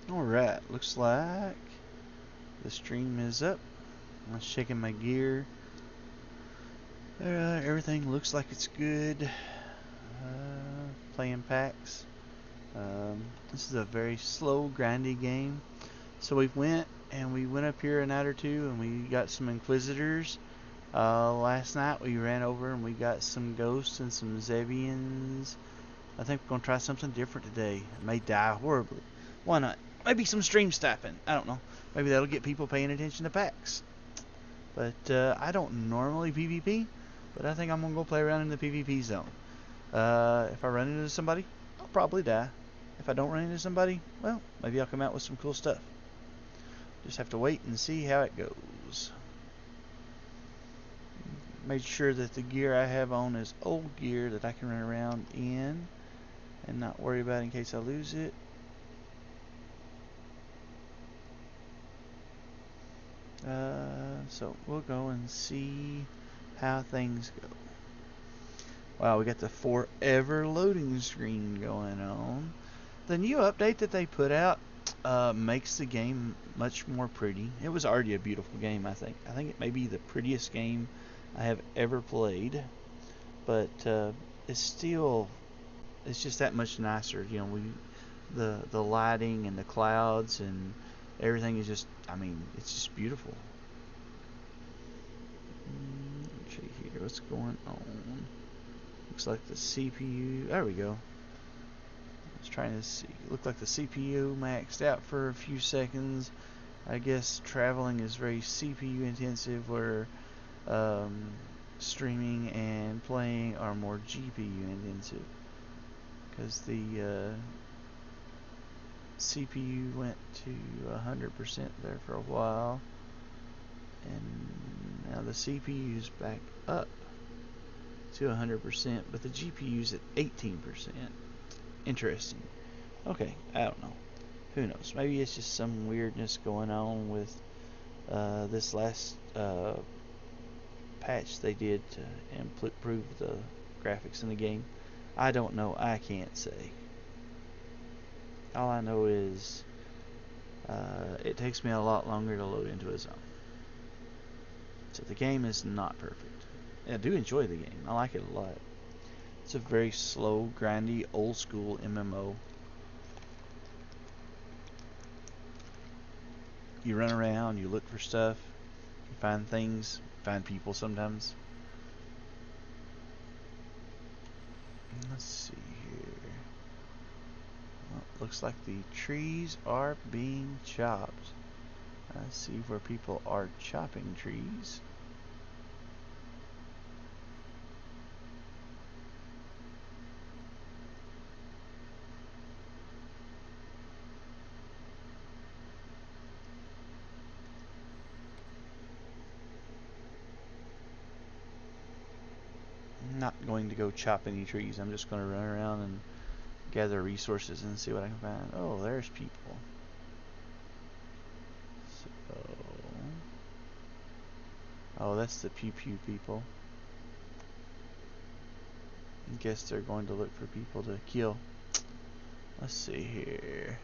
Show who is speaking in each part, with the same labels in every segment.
Speaker 1: Alright, looks like the stream is up. I'm checking my gear. Everything looks like it's good. Playing packs. This is a very slow, grindy game. So we went up here a night or two and we got some Inquisitors. Last night we ran over and we got some Ghosts and some Zebians. I think we're going to try something different today. It may die horribly. Why not? Maybe some stream snapping. I don't know. Maybe that'll get people paying attention to packs. But I don't normally PvP, but I think I'm going to go play around in the PvP zone. If I run into somebody, I'll probably die. If I don't run into somebody, well, maybe I'll come out with some cool stuff. Just have to wait and see how it goes. Made sure that the gear I have on is old gear that I can run around in and not worry about in case I lose it. So we'll go and see how things go. Wow, we got the forever loading screen going on. The new update that they put out makes the game much more pretty. It was already a beautiful game, I think. I think it may be the prettiest game I have ever played. But it's just that much nicer. You know, the lighting and the clouds and everything is just, I mean, it's just beautiful. Let's see here, what's going on? Looks like the CPU, there we go. I was trying to see, looked like the CPU maxed out for a few seconds. I guess traveling is very CPU intensive, where streaming and playing are more GPU intensive. Because the CPU went to 100% there for a while, and now the CPU is back up to 100%, but the GPU's at 18%. Interesting. Okay, I don't know. Who knows? Maybe it's just some weirdness going on with this last patch they did to improve the graphics in the game. I don't know. I can't say. All I know is it takes me a lot longer to load into a zone. So the game is not perfect. I do enjoy the game. I like it a lot. It's a very slow, grindy, old school MMO. You run around, you look for stuff, you find things, find people sometimes. Let's see here. Well, looks like the trees are being chopped. Let's see where people are chopping trees. I'm not going to go chop any trees. I'm just going to run around and gather resources and see what I can find. Oh, there's people. So, oh, that's the pew pew people. I guess they're going to look for people to kill. Let's see here.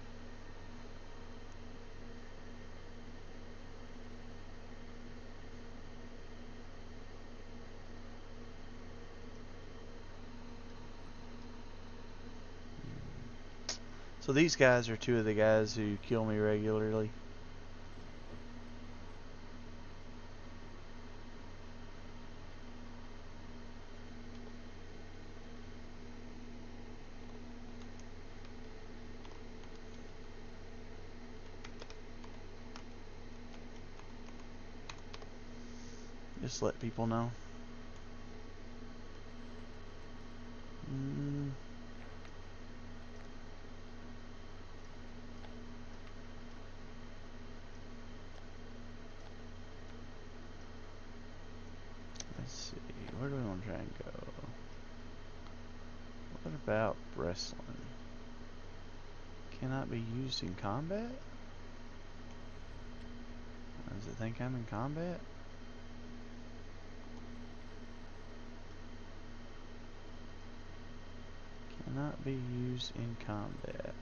Speaker 1: So these guys are two of the guys who kill me regularly. Just let people know. Let's see. Where do we want to try and go? What about wrestling? Cannot be used in combat? Does it think I'm in combat? Cannot be used in combat.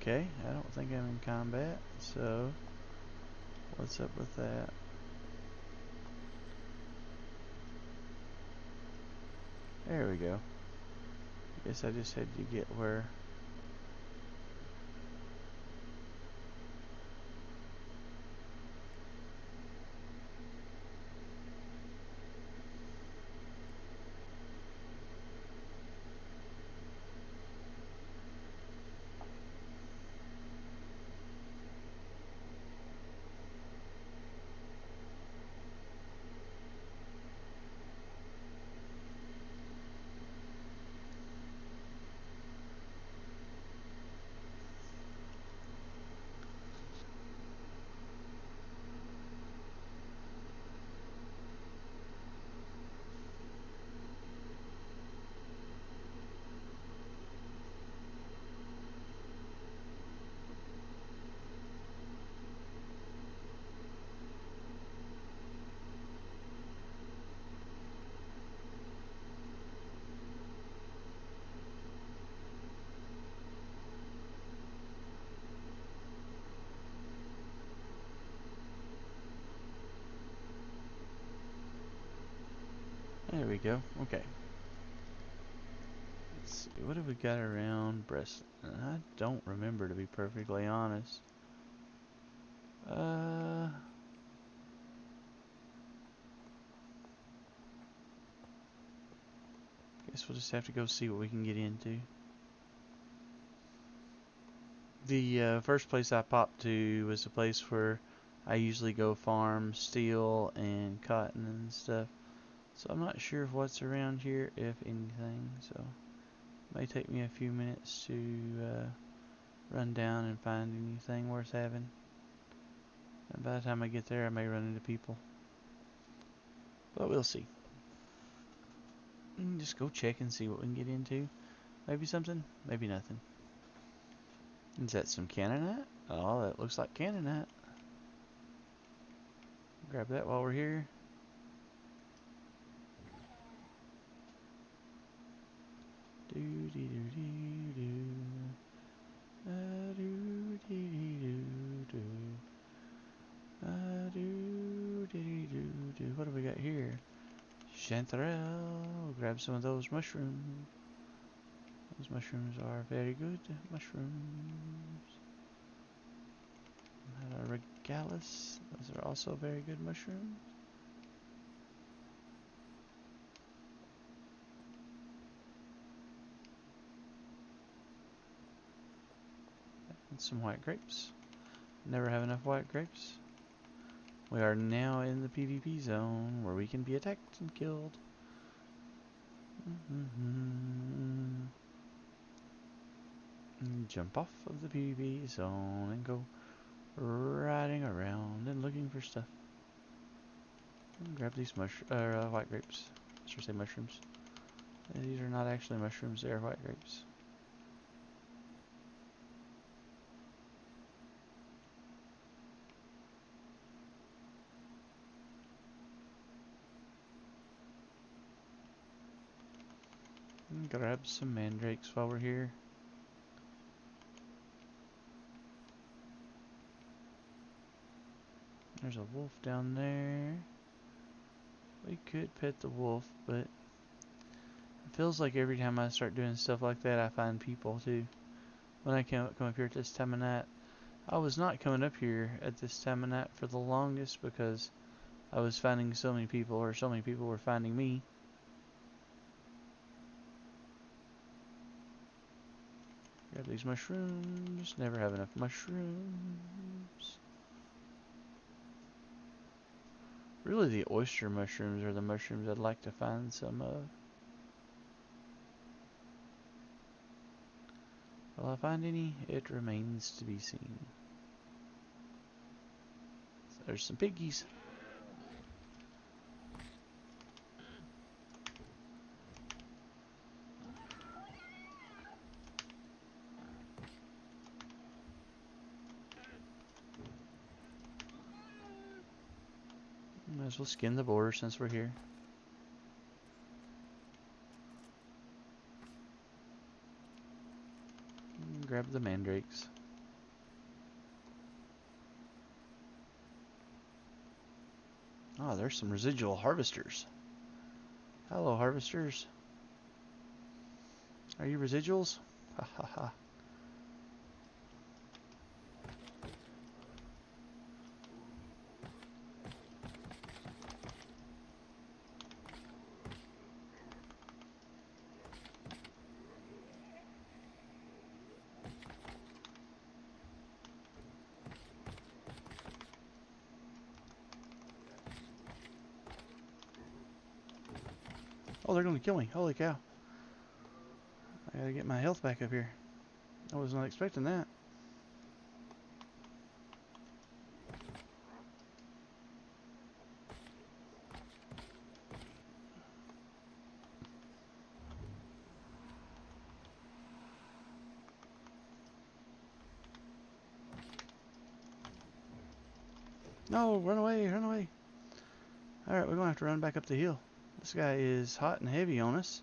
Speaker 1: Okay, I don't think I'm in combat, so what's up with that? There we go. Guess I just had to get where... There we go. Okay. Let's see. What have we got around breast? I don't remember, to be perfectly honest. Guess we'll just have to go see what we can get into. The first place I popped to was a place where I usually go farm steel and cotton and stuff. So I'm not sure what's around here, if anything. So it may take me a few minutes to run down and find anything worth having. And by the time I get there, I may run into people. But we'll see. Just go check and see what we can get into. Maybe something, maybe nothing. Is that some Granite? Oh, that looks like Granite. Grab that while we're here. Do dee doo dee doo. Do dee dee doo doo. Do dee doo doo. What do we got here? Chanterelle. Grab some of those mushrooms. Those mushrooms are very good mushrooms. Regalis. Those are also very good mushrooms. And some white grapes. Never have enough white grapes. We are now in the PvP zone where we can be attacked and killed. Jump off of the PvP zone and go riding around and looking for stuff. Grab these white grapes. I should say mushrooms. These are not actually mushrooms, they are white grapes. Grab some mandrakes while we're here. There's a wolf down there. We could pet the wolf, but it feels like every time I start doing stuff like that, I find people too. When I come up here at this time of night, I was not coming up here at this time of night for the longest because I was finding so many people, or so many people were finding me. Grab these mushrooms. Never have enough mushrooms. Really, the oyster mushrooms are the mushrooms I'd like to find some of. Will I find any? It remains to be seen. So there's some piggies. Might as well skin the boar since we're here. Grab the mandrakes. Oh, there's some residual harvesters. Hello, harvesters. Are you residuals? Ha ha ha. Oh, they're gonna kill me. Holy cow. I gotta get my health back up here. I was not expecting that. No, run away, run away. Alright, we're gonna have to run back up the hill. This guy is hot and heavy on us.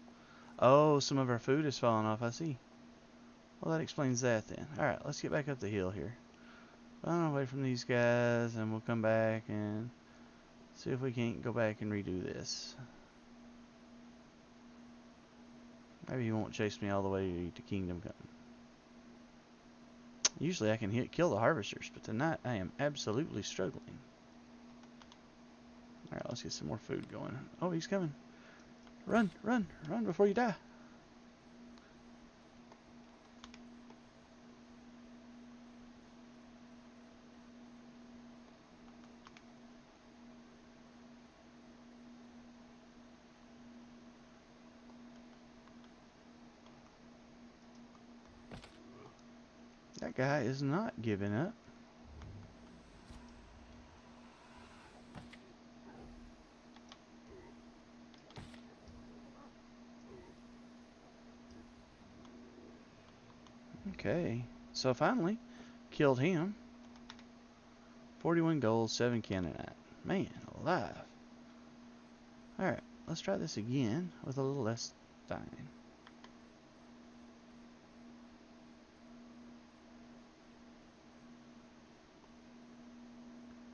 Speaker 1: Oh, some of our food is falling off, I see. Well, that explains that then. Alright, let's get back up the hill here. Run away from these guys, and we'll come back and see if we can't go back and redo this. Maybe he won't chase me all the way to Kingdom Come. Usually I can kill the harvesters, but tonight I am absolutely struggling. Alright, let's get some more food going. Oh, he's coming. Run, run, run before you die. That guy is not giving up. Okay, so finally killed him. 41 gold, 7 Granite. Man alive. Alright, let's try this again with a little less dying.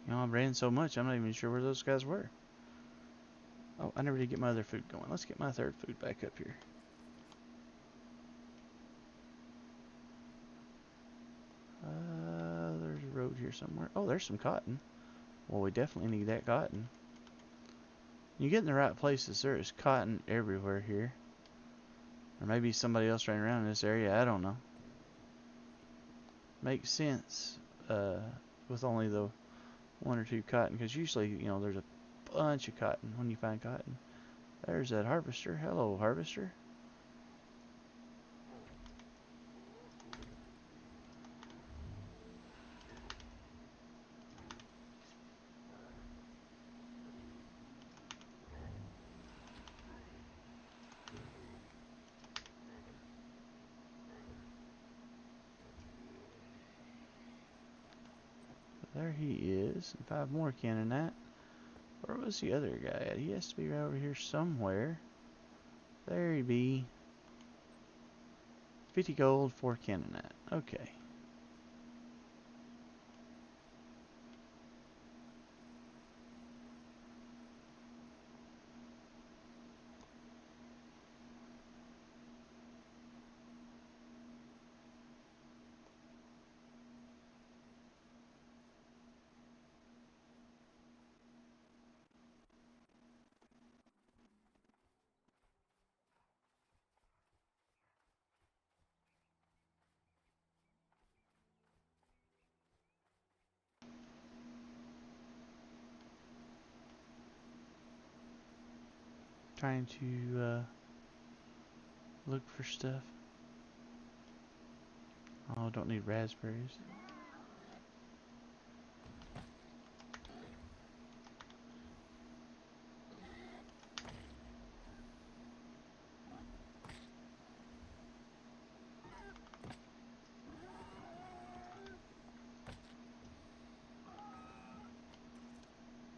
Speaker 1: You know, I ran so much, I'm not even sure where those guys were. Oh, I never did get my other food going. Let's get my third food back up here. There's a road here somewhere. Oh, there's some cotton. Well, we definitely need that cotton. You get in the right places, there is cotton everywhere here. Or maybe somebody else ran around in this area, I don't know. Makes sense with only the 1 or 2 cotton, because usually, you know, there's a bunch of cotton when you find cotton. There's that harvester. Hello, harvester. There he is. And 5 more Granite. Where was the other guy at? He has to be right over here somewhere. There he be. 50 gold, 4 Granite. Okay. Trying to look for stuff. Oh, don't need raspberries.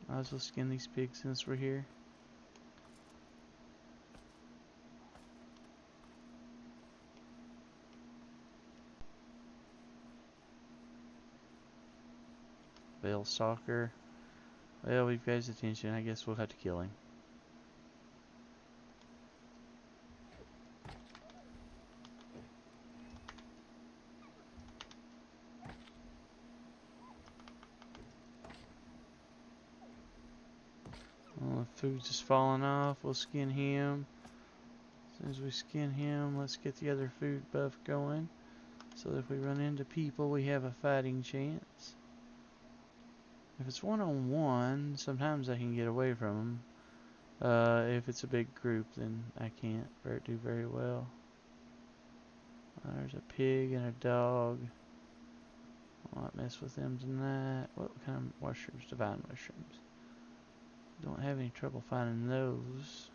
Speaker 1: Might as well skin these pigs since we're here. Veil Stalker. Well, we've got his attention. I guess we'll have to kill him. Well, the food's just falling off. We'll skin him. As soon as we skin him, let's get the other food buff going. So that if we run into people, we have a fighting chance. If it's one-on-one, sometimes I can get away from them. If it's a big group, then I can't do very well. There's a pig and a dog. I won't mess with them tonight. What kind of mushrooms? Divine mushrooms. Don't have any trouble finding those.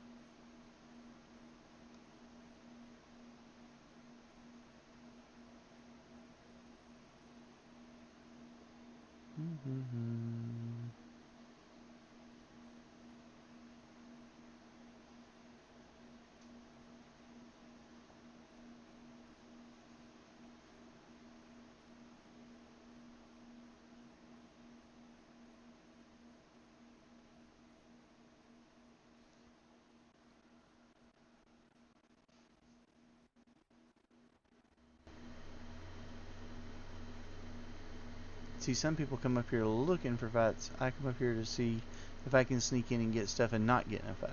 Speaker 1: See, some people come up here looking for fights. I come up here to see if I can sneak in and get stuff and not get in a fight.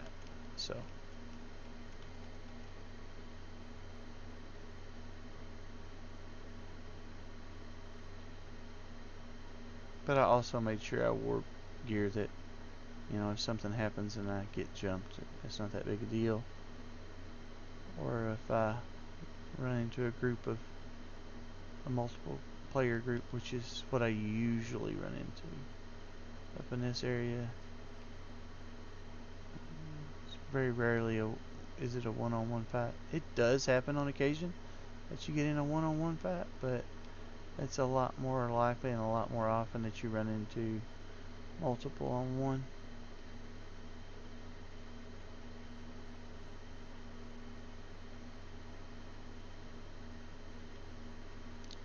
Speaker 1: So. But I also made sure I wore gear that, you know, if something happens and I get jumped, it's not that big a deal. Or if I run into a group of a multiple player group, which is what I usually run into up in this area. It's very rarely is it a one-on-one fight. It does happen on occasion that you get in a one-on-one fight, but it's a lot more likely and a lot more often that you run into multiple on one.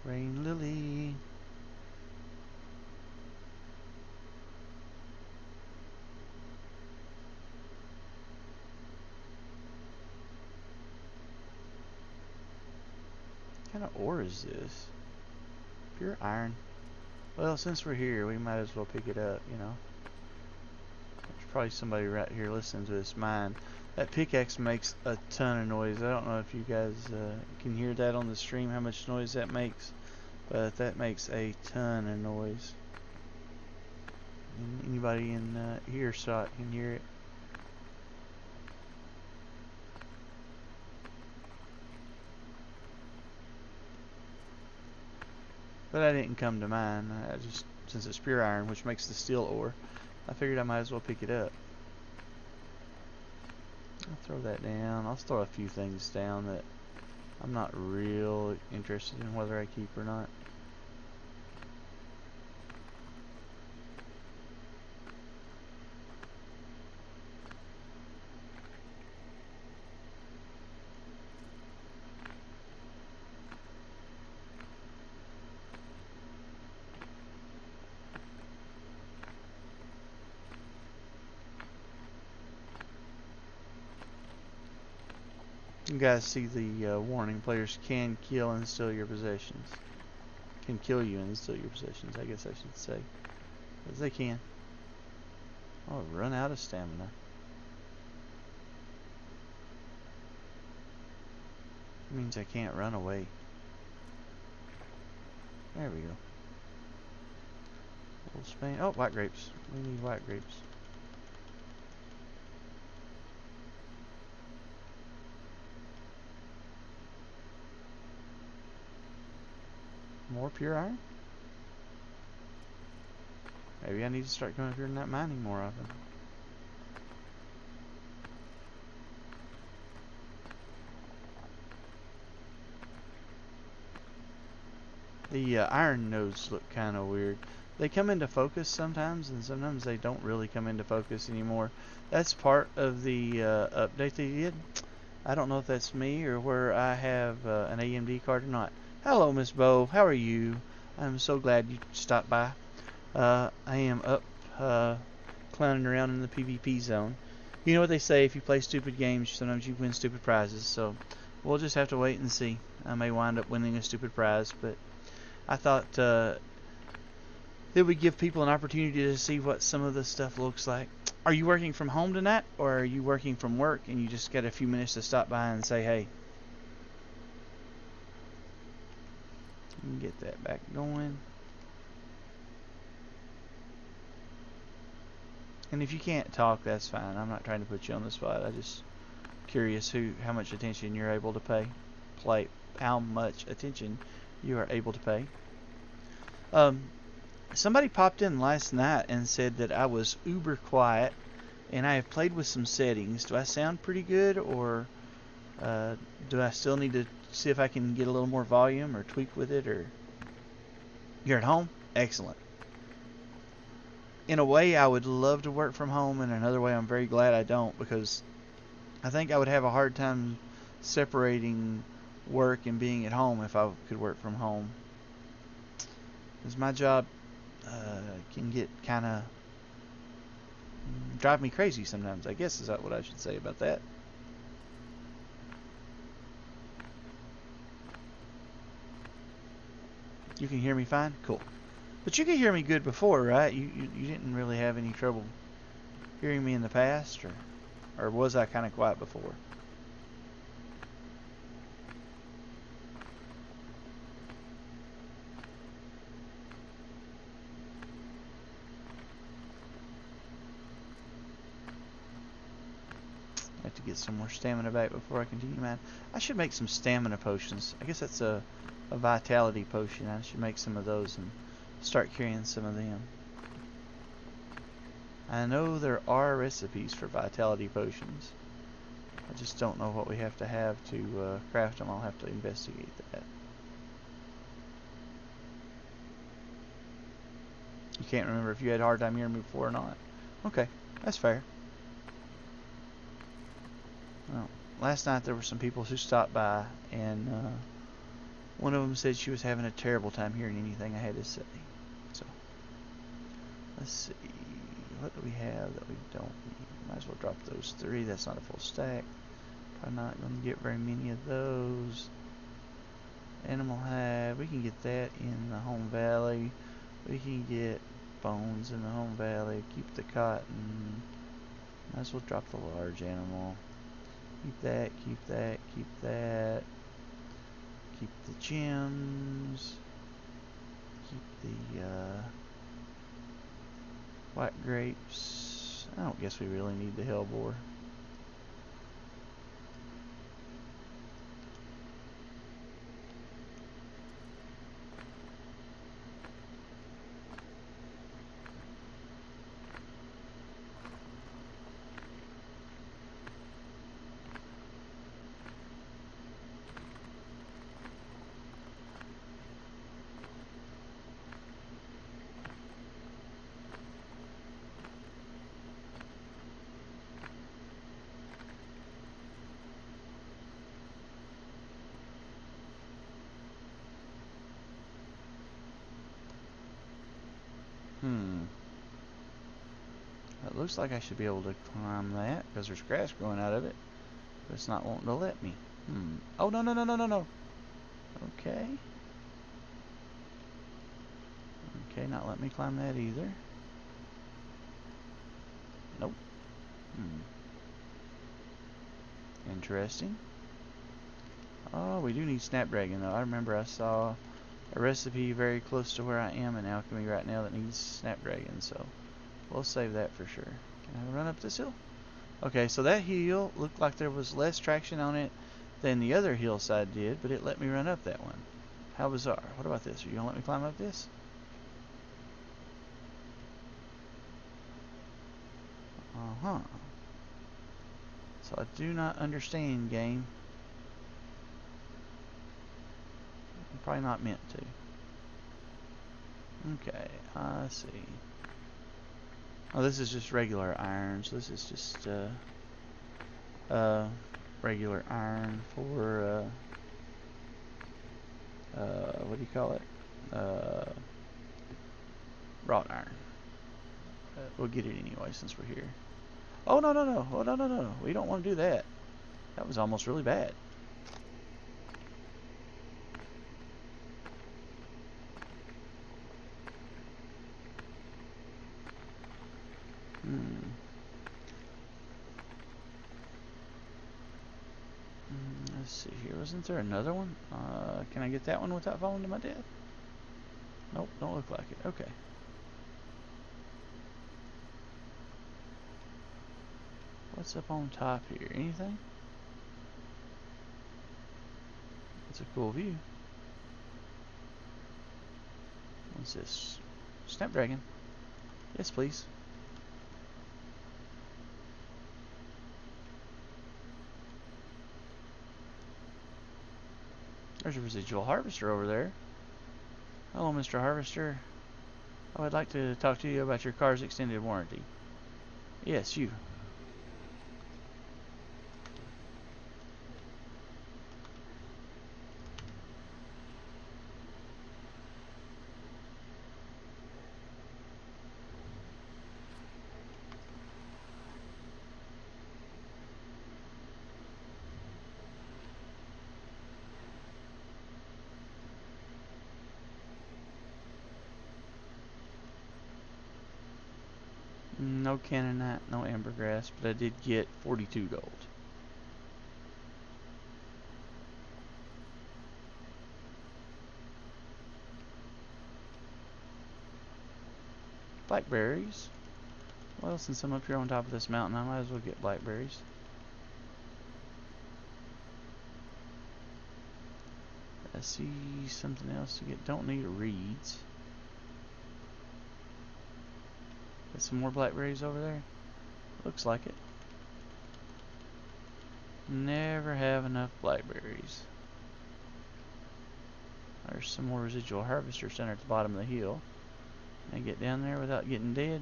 Speaker 1: Rain Lily. What kind of ore is this? Pure iron. Well, since we're here, we might as well pick it up, you know. There's probably somebody right here listening to this mine. That pickaxe makes a ton of noise. I don't know if you guys can hear that on the stream, how much noise that makes. But that makes a ton of noise. And anybody in earshot can hear it. But I didn't come to mine. I just, since it's pure iron, which makes the steel ore, I figured I might as well pick it up. I'll throw that down. I'll throw a few things down that I'm not real interested in whether I keep or not. You guys see the warning, players can kill and steal your possessions. Can kill you and steal your possessions, I guess I should say. Because they can. Oh, run out of stamina. It means I can't run away. There we go. Little Spain. Oh, white grapes. We need white grapes. More pure iron? Maybe I need to start going up here and not mining more often. The iron nodes look kind of weird. They come into focus sometimes, and sometimes they don't really come into focus anymore. That's part of the update they did. I don't know if that's me or where I have an AMD card or not. Hello, Miss Bo. How are you? I'm so glad you stopped by. I am up clowning around in the PvP zone. You know what they say, if you play stupid games, sometimes you win stupid prizes, so we'll just have to wait and see. I may wind up winning a stupid prize, but I thought it would give people an opportunity to see what some of the stuff looks like. Are you working from home tonight, or are you working from work and you just got a few minutes to stop by and say hey? You can get that back going. And if you can't talk, that's fine. I'm not trying to put you on the spot. I just curious how much attention you're able to how much attention you are able to pay. Somebody popped in last night and said that I was uber quiet, and I have played with some settings. Do I sound pretty good, or do I still need to see if I can get a little more volume or tweak with it? Or you're at home? Excellent. In a way, I would love to work from home. In another way, I'm very glad I don't, because I think I would have a hard time separating work and being at home if I could work from home. Because my job can get kind of drive me crazy sometimes, I guess is that what I should say about that. You can hear me fine? Cool. But you could hear me good before, right? You didn't really have any trouble hearing me in the past, or was I kind of quiet before? I have to get some more stamina back before I continue mine. I should make some stamina potions. I guess that's a vitality potion. I should make some of those and start carrying some of them. I know there are recipes for vitality potions. I just don't know what we have to craft them. I'll have to investigate that. You can't remember if you had a hard time hearing me before or not. Okay, that's fair. Well, last night there were some people who stopped by, and one of them said she was having a terrible time hearing anything I had to say. So, let's see. What do we have that we don't need? Might as well drop those 3. That's not a full stack. Probably not going to get very many of those. Animal hide. We can get that in the home valley. We can get bones in the home valley. Keep the cotton. Might as well drop the large animal. Keep that, keep that, keep that. Keep the gems. Keep the white grapes. I don't guess we really need the hellbore. It looks like I should be able to climb that because there's grass growing out of it, but it's not wanting to let me. Oh, no, no, no, no, no, no. Okay. Okay, not letting me climb that either. Nope. Interesting. Oh, we do need snapdragon though. I remember I saw a recipe very close to where I am in alchemy right now that needs snapdragon, so we'll save that for sure. Can I run up this hill? Okay, so that hill looked like there was less traction on it than the other hillside did, but it let me run up that one. How bizarre. What about this? Are you gonna let me climb up this? Uh-huh. So I do not understand, game. I'm probably not meant to. Okay, I see. Oh, this is just regular iron. So this is just regular iron for what do you call it? wrought iron. We'll get it anyway since we're here. Oh, no, no, no. Oh, no, no, no. We don't want to do that. That was almost really bad. Let's see here. Wasn't there another one? Can I get that one without falling to my death? Nope, don't look like it. Okay. What's up on top here? Anything? It's a cool view. What's this? Snapdragon. Yes, please. There's a residual harvester over there. Hello, Mr. Harvester. I would like to talk to you about your car's extended warranty. Yes, you. No Canaanite, no ambergrass, but I did get 42 gold. Blackberries. Well, since I'm up here on top of this mountain, I might as well get blackberries. I see something else to get. Don't need reeds. Got some more blackberries over there. Looks like it. Never have enough blackberries. There's some more residual harvesters down at the bottom of the hill. Can I get down there without getting dead?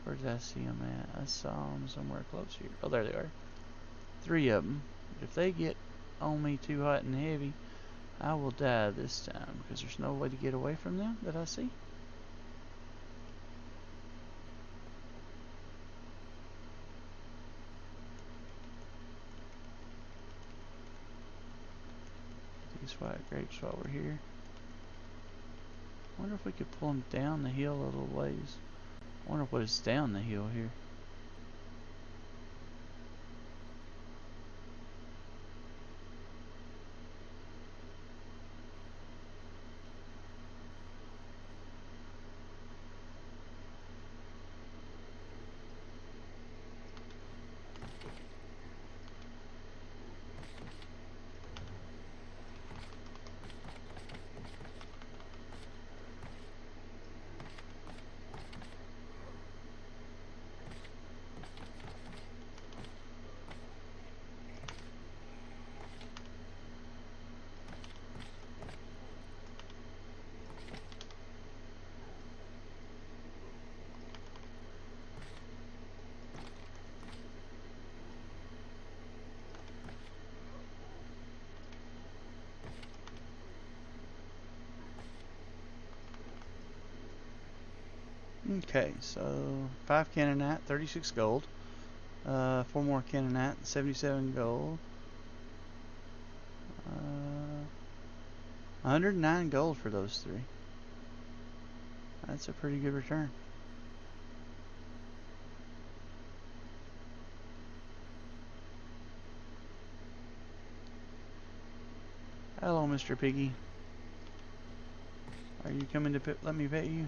Speaker 1: Where did I see them at? I saw them somewhere close here. Oh, there they are. 3 of them. But if they get on me too hot and heavy, I will die this time because there's no way to get away from them that I see. These white grapes while we're here. Wonder if we could pull them down the hill a little ways. Wonder what is down the hill here. Okay, so 5 Canaanite, 36 gold. 4 more Canaanite, 77 gold. 109 gold for those 3. That's a pretty good return. Hello, Mr. Piggy. Are you coming to let me pet you?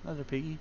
Speaker 1: Another piggy.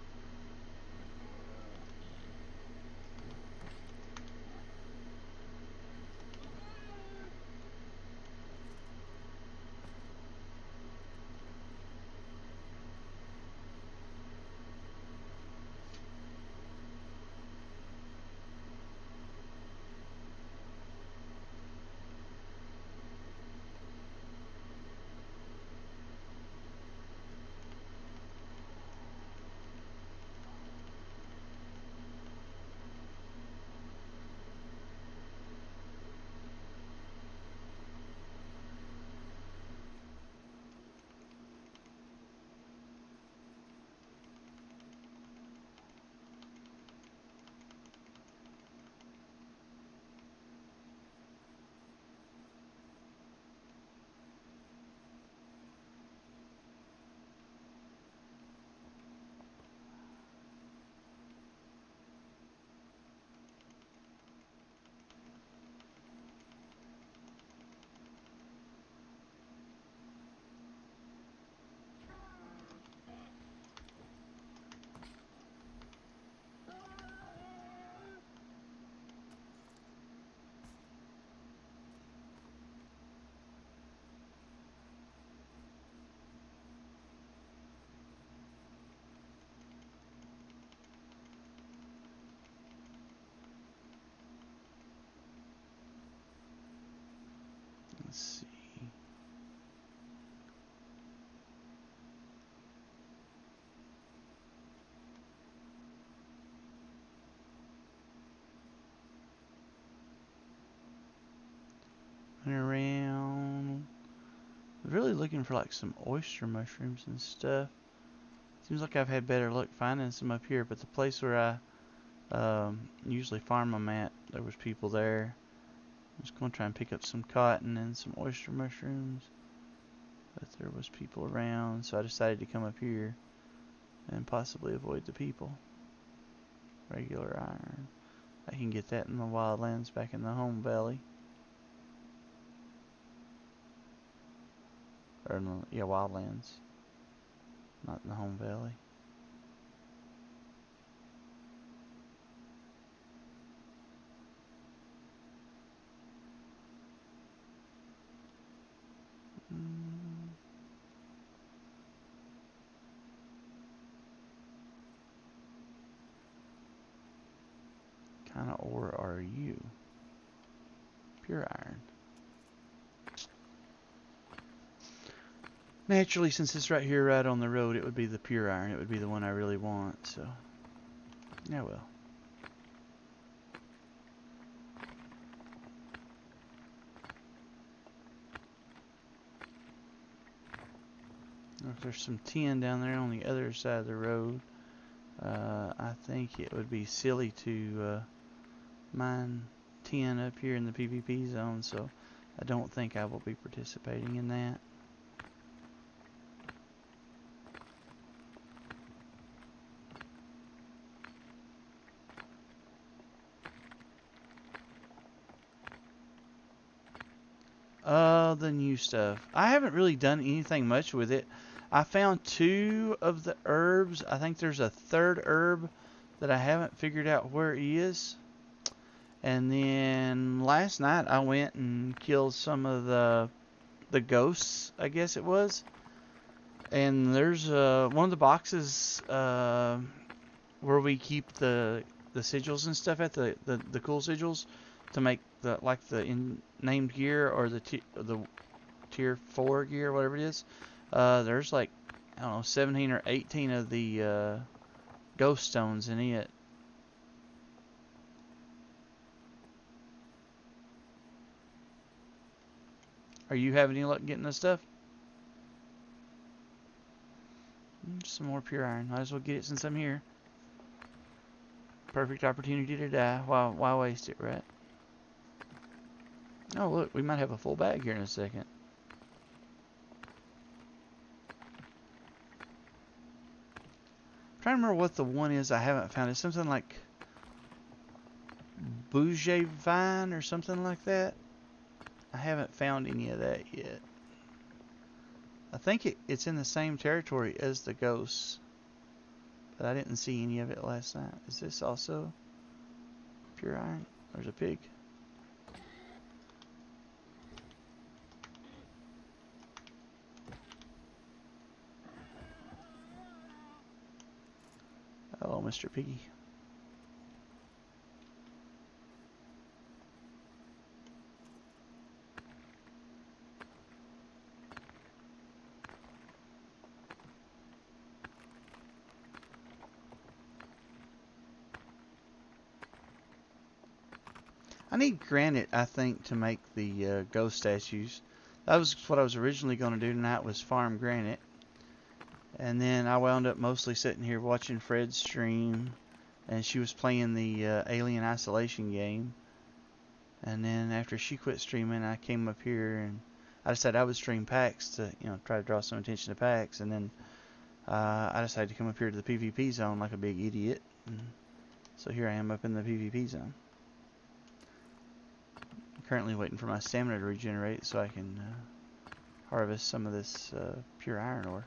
Speaker 1: Went around. Really looking for like some oyster mushrooms and stuff. Seems like I've had better luck finding some up here, but the place where I usually farm them at, there was people there. I was going to try and pick up some cotton and some oyster mushrooms, but there was people around, so I decided to come up here and possibly avoid the people. Regular iron. I can get that in the wildlands back in the home valley. Or in the, yeah, wildlands. Not in the home valley. Kind of ore are you? Pure iron. Naturally, since it's right here, right on the road, it would be the pure iron. It would be the one I really want, so. Yeah, well. If there's some tin down there on the other side of the road, I think it would be silly to mine tin up here in the PvP zone, so I don't think I will be participating in that. The new stuff. I haven't really done anything much with it. I found 2 of the herbs. I think there's a 3rd herb that I haven't figured out where it is. And then last night I went and killed some of the ghosts, I guess it was. And there's one of the boxes where we keep the sigils and stuff at, the cool sigils to make the named gear or the tier 4 gear, whatever it is. There's like, I don't know, 17 or 18 of the ghost stones in it. Are you having any luck getting this stuff? Some more pure iron. Might as well get it since I'm here. Perfect opportunity to die. Why waste it, right? Oh, look, we might have a full bag here in a second. I'm trying to remember what the one is I haven't found. It's something like Bougie Vine or something like that. I haven't found any of that yet. I think it's in the same territory as the ghosts, but I didn't see any of it last night. Is this also pure iron? There's a pig. Hello, Mr. Piggy. I need granite, I think, to make the ghost statues. That was what I was originally going to do tonight, was farm granite. And then I wound up mostly sitting here watching Fred's stream, and she was playing the Alien Isolation game. And then after she quit streaming, I came up here and I decided I would stream packs to, try to draw some attention to packs. And then I decided to come up here to the PvP zone like a big idiot. And so here I am up in the PvP zone. I'm currently waiting for my stamina to regenerate so I can harvest some of this pure iron ore.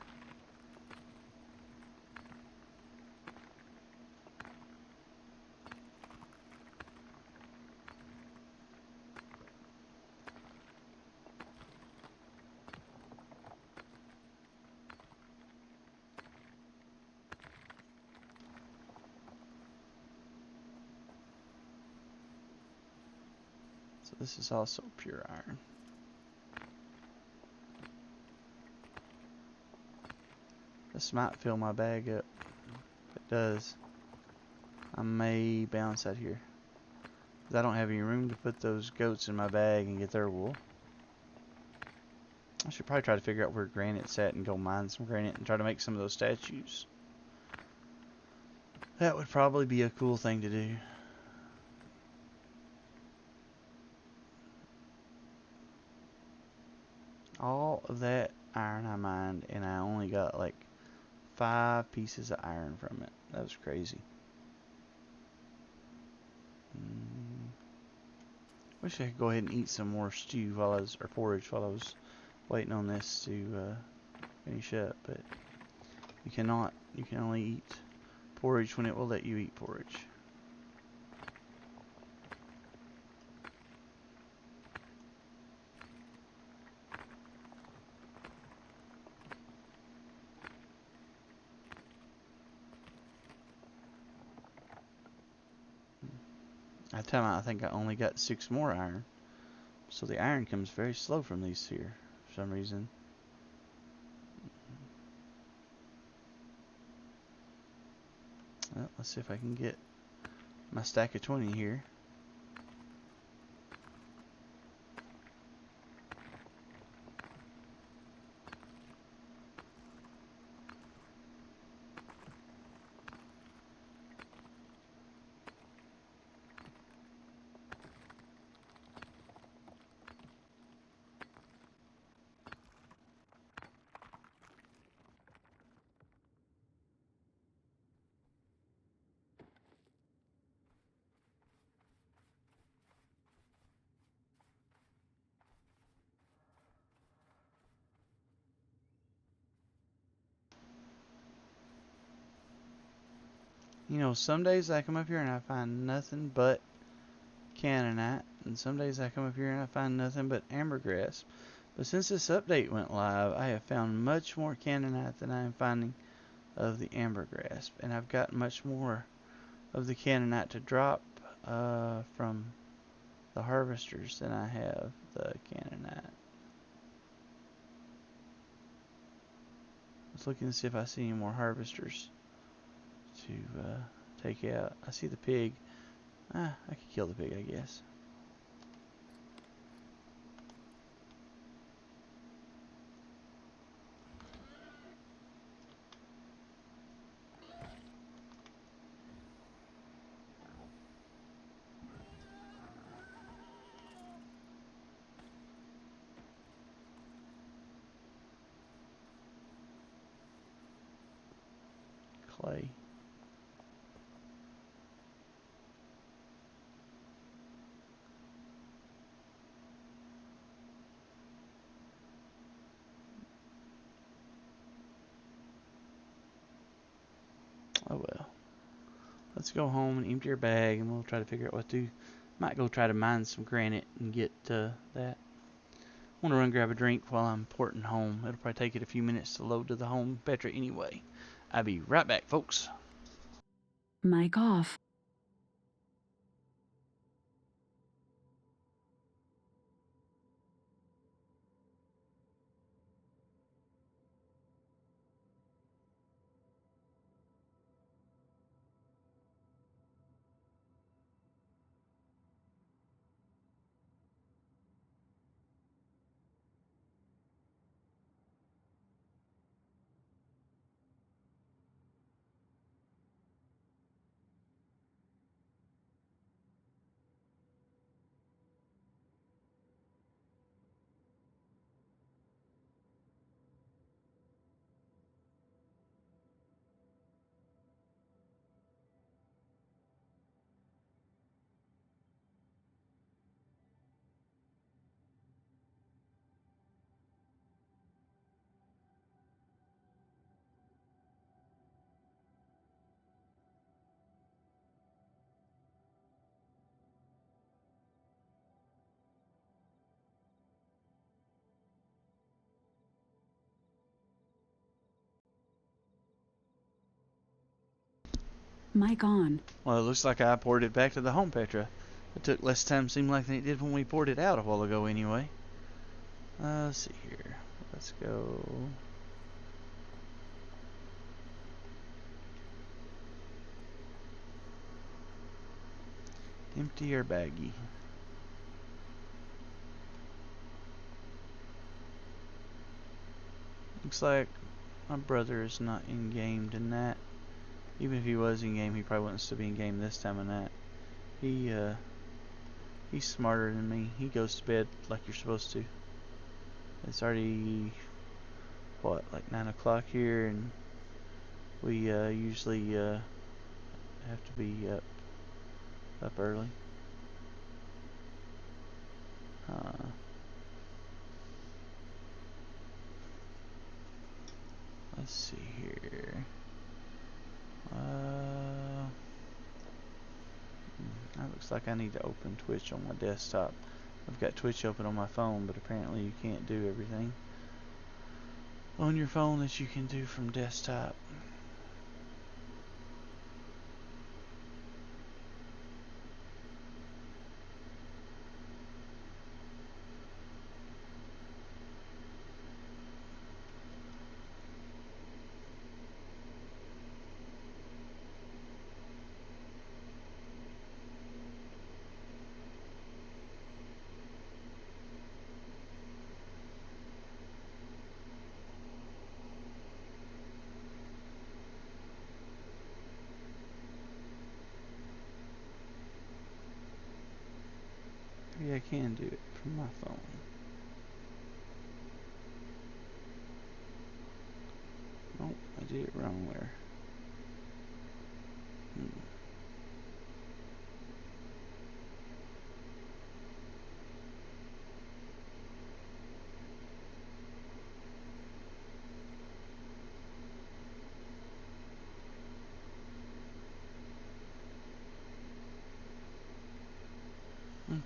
Speaker 1: So this is also pure iron. This might fill my bag up. If it does, I may bounce out here. I don't have any room to put those goats in my bag and get their wool. I should probably try to figure out where Granite's at and go mine some granite and try to make some of those statues. That would probably be a cool thing to do. All of that iron I mined, and I only got like 5 pieces of iron from it. That was crazy. Wish I could go ahead and eat some more stew or porridge while I was waiting on this to finish up, but you cannot. You can only eat porridge when it will let you eat porridge. I think I only got 6 more iron. So the iron comes very slow from these here for some reason. Well, let's see if I can get my stack of 20 here. You know, some days I come up here and I find nothing but Canaanite, and some days I come up here and I find nothing but ambergris. But since this update went live, I have found much more Canaanite than I am finding of the ambergris, and I've got much more of the Canaanite to drop from the harvesters than I have the Canaanite. Let's look and see if I see any more harvesters to take out. I see the pig. I could kill the pig, I guess. Clay. Oh well. Let's go home and empty our bag, and we'll try to figure out what to do. Might go try to mine some granite and get that. I want to run grab a drink while I'm porting home. It'll probably take it a few minutes to load to the home Petra anyway. I'll be right back, folks.
Speaker 2: Mic off. Mic on.
Speaker 1: Well, it looks like I poured it back to the home Petra. It took less time, seemed like, than it did when we poured it out a while ago anyway. Let's see here. Let's go. Empty your baggie. Looks like my brother is not in game tonight. Even if he was in game, he probably wouldn't still be in game this time of night. He's smarter than me. He goes to bed like you're supposed to. It's already what, like 9 o'clock here, and we usually have to be up early. Let's see here. That looks like I need to open Twitch on my desktop. I've got Twitch open on my phone, but apparently you can't do everything on your phone that you can do from desktop. Maybe I can do it from my phone. Nope, I did it wrong there.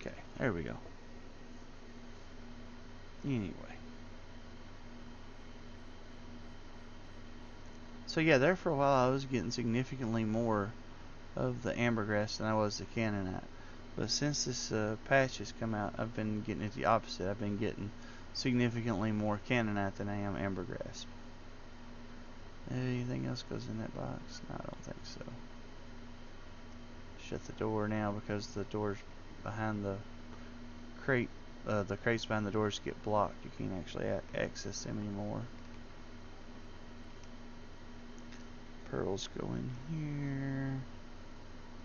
Speaker 1: Okay, there we go. Anyway. So yeah, there for a while I was getting significantly more of the ambergrass than I was the Canaanite. But since this patch has come out, I've been getting it the opposite. I've been getting significantly more Canaanite than I am ambergrass. Anything else goes in that box? No, I don't think so. Shut the door now because the doors behind the crate, the crates behind the doors get blocked. You can't actually access them anymore. Pearls go in here.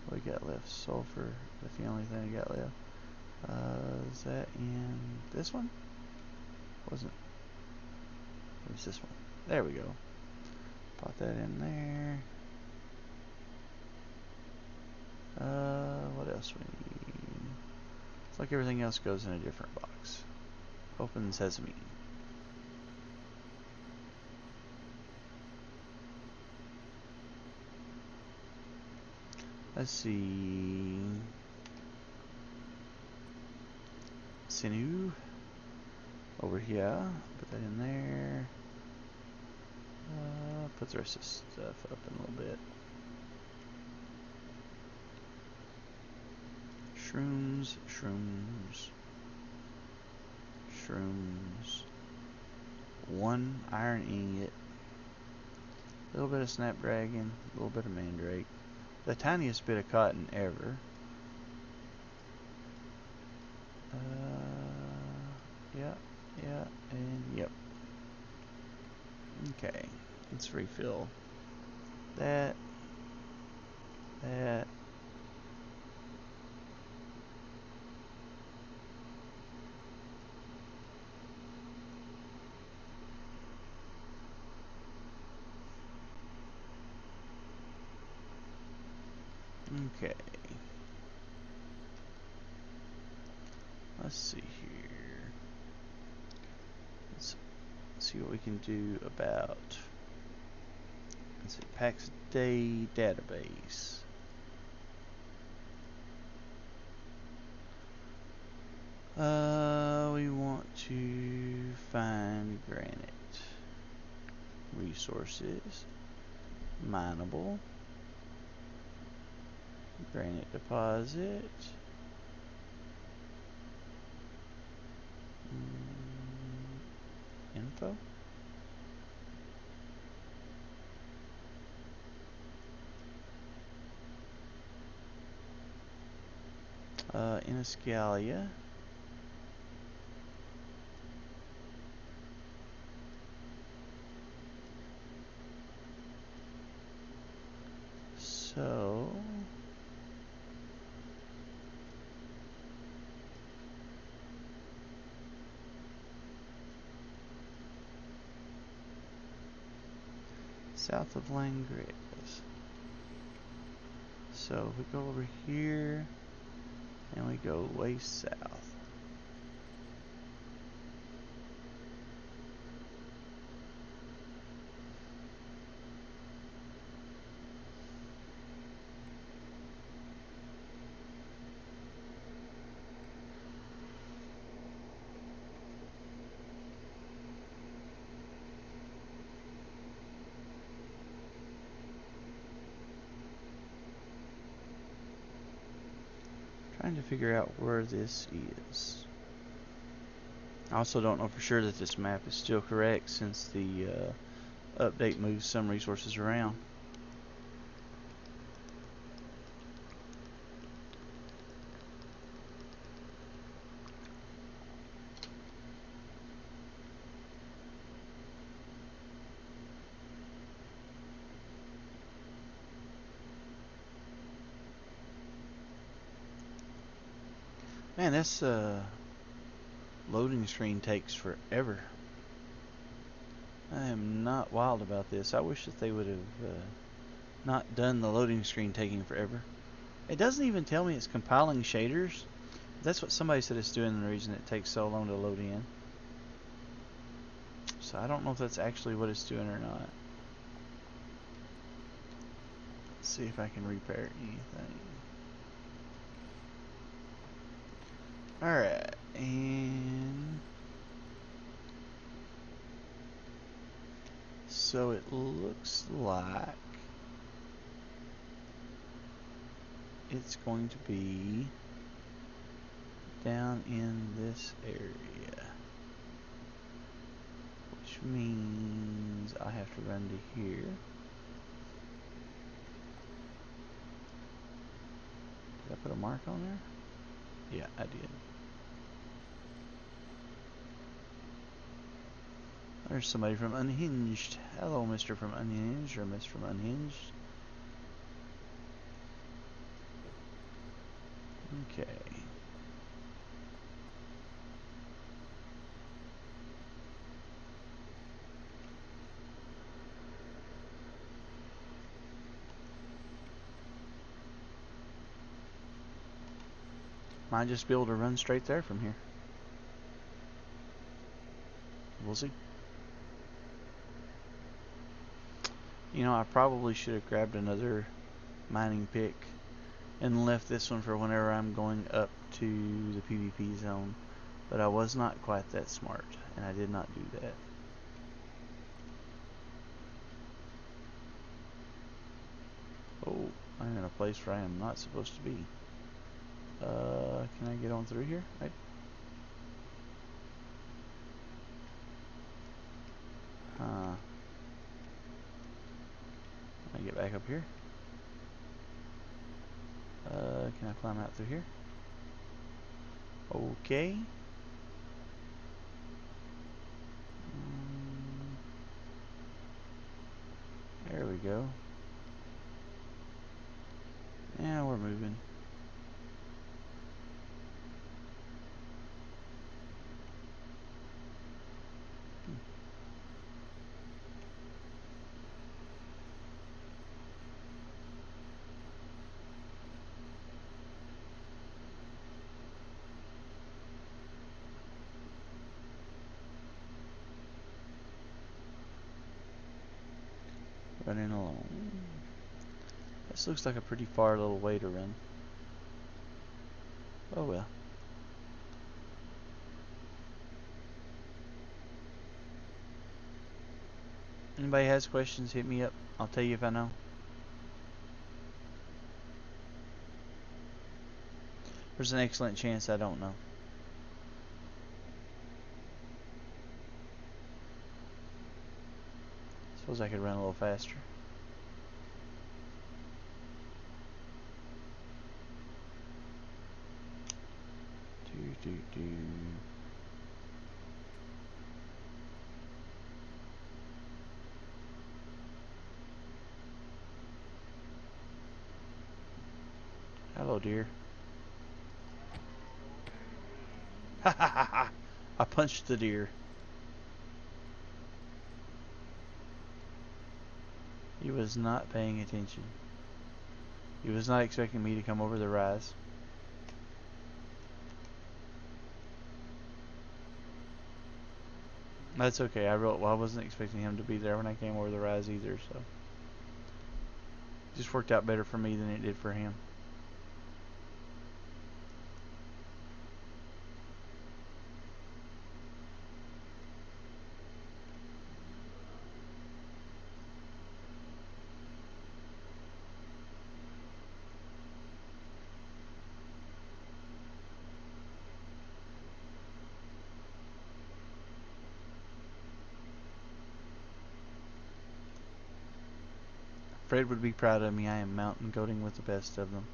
Speaker 1: What we got left? Sulfur. That's the only thing I got left. Is that in this one? Wasn't. It was this one. There we go. Pop that in there. What else we need? It's like everything else goes in a different box. Open sesame. Let's see. Sinew. Over here. Put that in there. Put the rest of the stuff up in a little bit. Shrooms, shrooms, shrooms. 1 iron ingot. A little bit of snapdragon. A little bit of mandrake. The tiniest bit of cotton ever. Yeah, and yep. Okay, let's refill that. Okay. Let's see here. Let's see what we can do about. Let's see, Pax Day database. We want to find granite. Resources. Mineable. Granite deposit. Info. Inescalia. So south of Langres. So we go over here and we go way south. Trying to figure out where this is. I also don't know for sure that this map is still correct since the update moves some resources around. Man, this loading screen takes forever. I am not wild about this. I wish that they would have not done the loading screen taking forever. It doesn't even tell me it's compiling shaders. That's what somebody said it's doing, the reason it takes so long to load in. So I don't know if that's actually what it's doing or not. Let's see if I can repair anything. Alright, and so it looks like it's going to be down in this area, which means I have to run to here. Did I put a mark on there? Yeah, I did. There's somebody from Unhinged. Hello, Mr. from Unhinged, or Miss from Unhinged. Okay. Might just be able to run straight there from here. We'll see. You know, I probably should have grabbed another mining pick and left this one for whenever I'm going up to the PvP zone. But I was not quite that smart, and I did not do that. Oh, I'm in a place where I am not supposed to be. Can I get on through here? Right. Can I get back up here? Can I climb out through here? Okay. There we go. Yeah, we're moving. Running along. This looks like a pretty far little way to run. Oh well. Anybody has questions, hit me up. I'll tell you if I know. There's an excellent chance I don't know. Suppose I could run a little faster. Do. Hello, deer. Ha ha ha ha! I punched the deer. He was not paying attention. He was not expecting me to come over the rise. That's okay. Well, I wasn't expecting him to be there when I came over the rise either, so it just worked out better for me than it did for him. Fred would be proud of me. I am mountain goating with the best of them.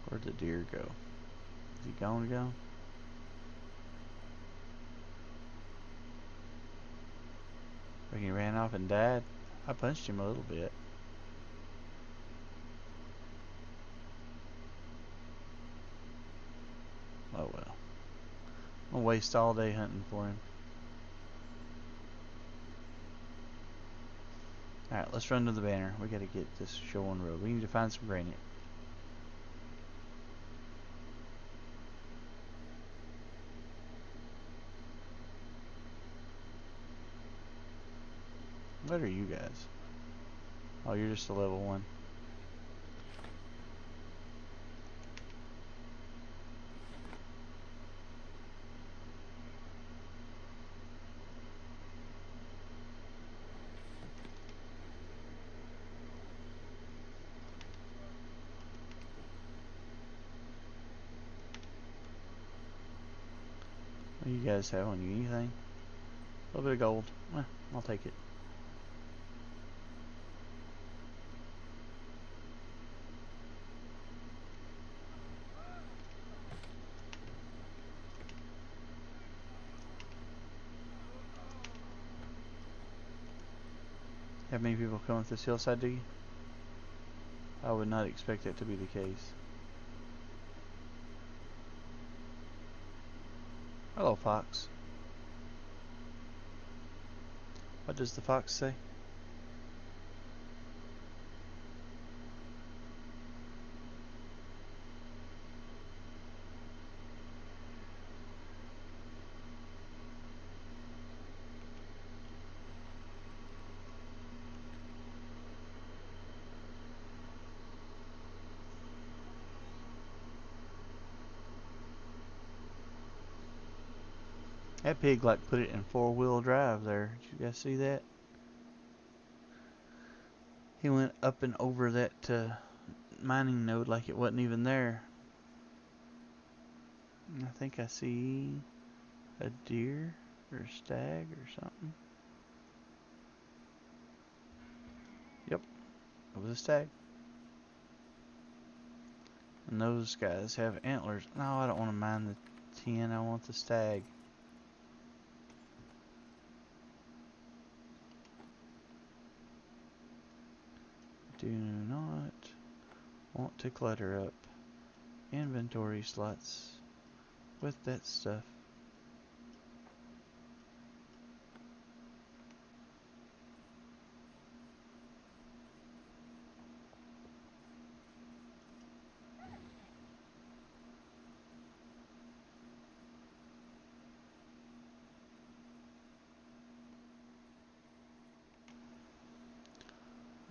Speaker 1: Where'd the deer go? Is he gone? Or he ran off and died? I punched him a little bit. Oh well. I'll waste all day hunting for him. Alright, let's run to the banner. We gotta get this show on the road. We need to find some granite. What are you guys? Oh, you're just a level 1. What do you guys have on you? Anything? A little bit of gold. I'll take it. Have many people come up this hillside, do you? I would not expect that to be the case. Hello, fox. What does the fox say? That pig like put it in 4-wheel drive there. Did you guys see that? He went up and over that mining node like it wasn't even there. I think I see a deer or a stag or something. Yep, it was a stag. And those guys have antlers. No, I don't want to mine the 10. I want the stag. Do not want to clutter up inventory slots with that stuff.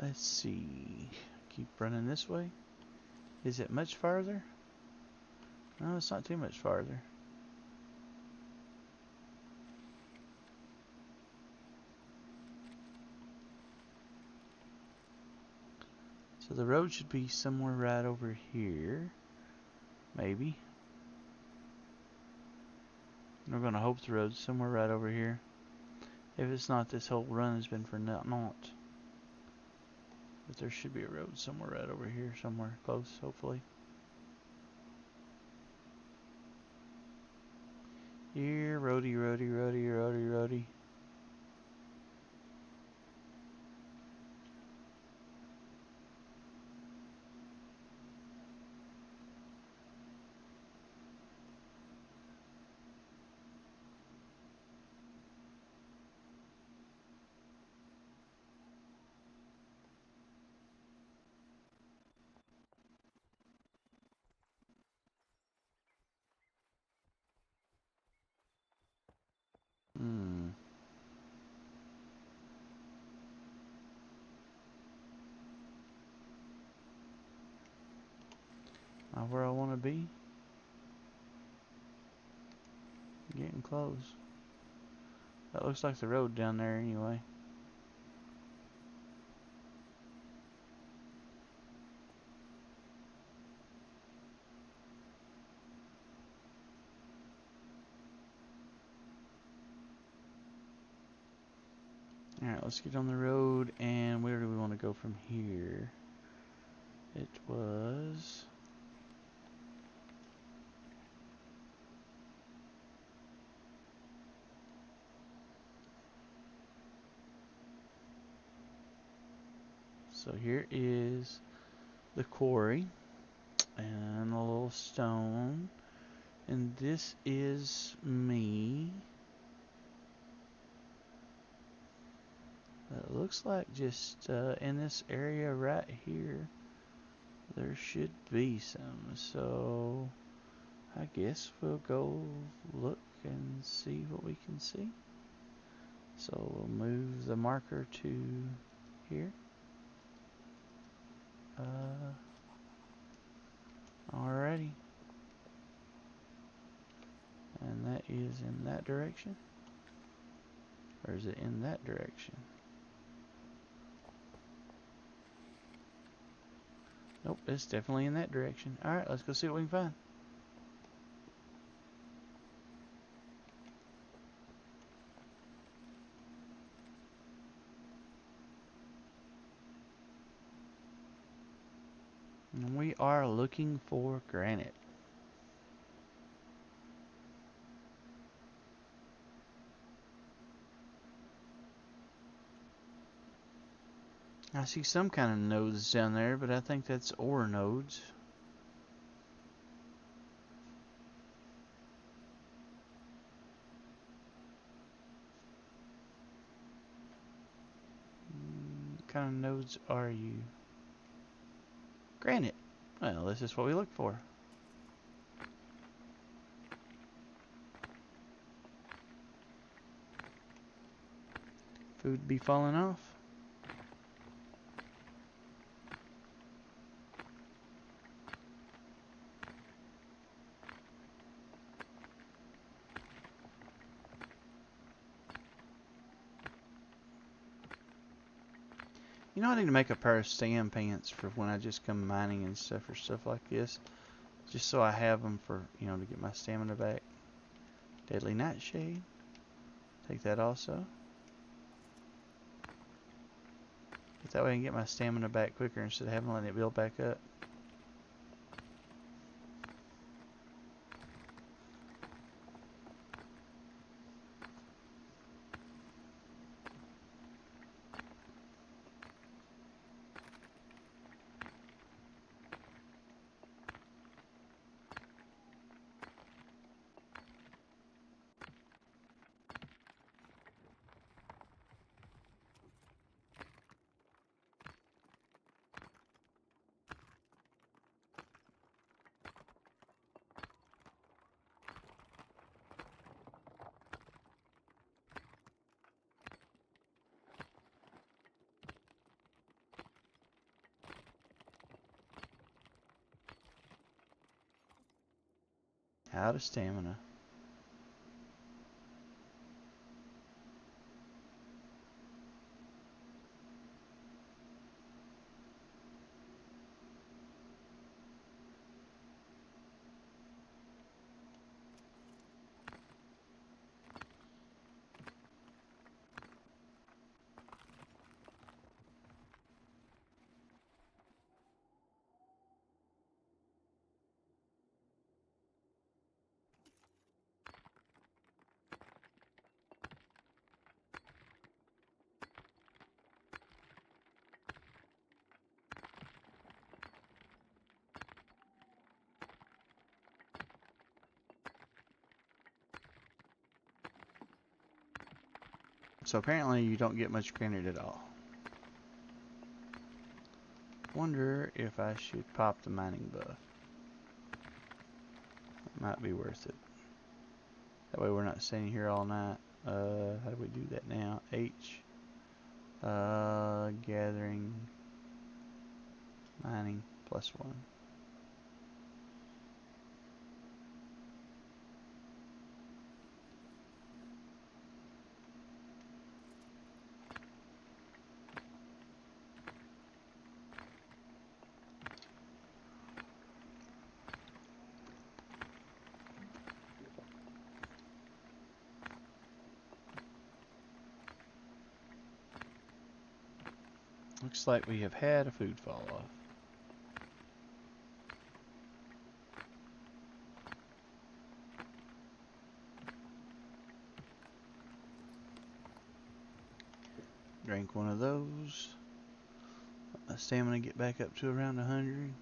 Speaker 1: Let's see. Keep running this way. Is it much farther? No, it's not too much farther. So the road should be somewhere right over here. Maybe. We're going to hope the road's somewhere right over here. If it's not, this whole run has been for naught. But there should be a road somewhere right over here, somewhere close, hopefully. Here, roadie, roadie, roadie, roadie, roadie. Hmm. Not where I want to be. Getting close. That looks like the road down there anyway. Alright, let's get on the road, and where do we want to go from here? It was... So here is the quarry, and a little stone, and this is me. It looks like just in this area right here, there should be some, so I guess we'll go look and see what we can see. So we'll move the marker to here. Alrighty. And that is in that direction? Or is it in that direction? Nope, it's definitely in that direction. Alright, let's go see what we can find. And we are looking for granite. I see some kind of nodes down there, but I think that's ore nodes. What kind of nodes are you? Granite. Well, this is what we look for. Food be falling off. You know, I need to make a pair of sand pants for when I just come mining and stuff or stuff like this. Just so I have them for, you know, to get my stamina back. Deadly Nightshade. Take that also. But that way I can get my stamina back quicker instead of having letting it build back up. Out of stamina. So apparently you don't get much granite at all. Wonder if I should pop the mining buff. It might be worth it. That way we're not staying here all night. How do we do that now? H. Gathering. Mining +1. Looks like we have had a food fall off. Drink one of those. Let my stamina get back up to around 100.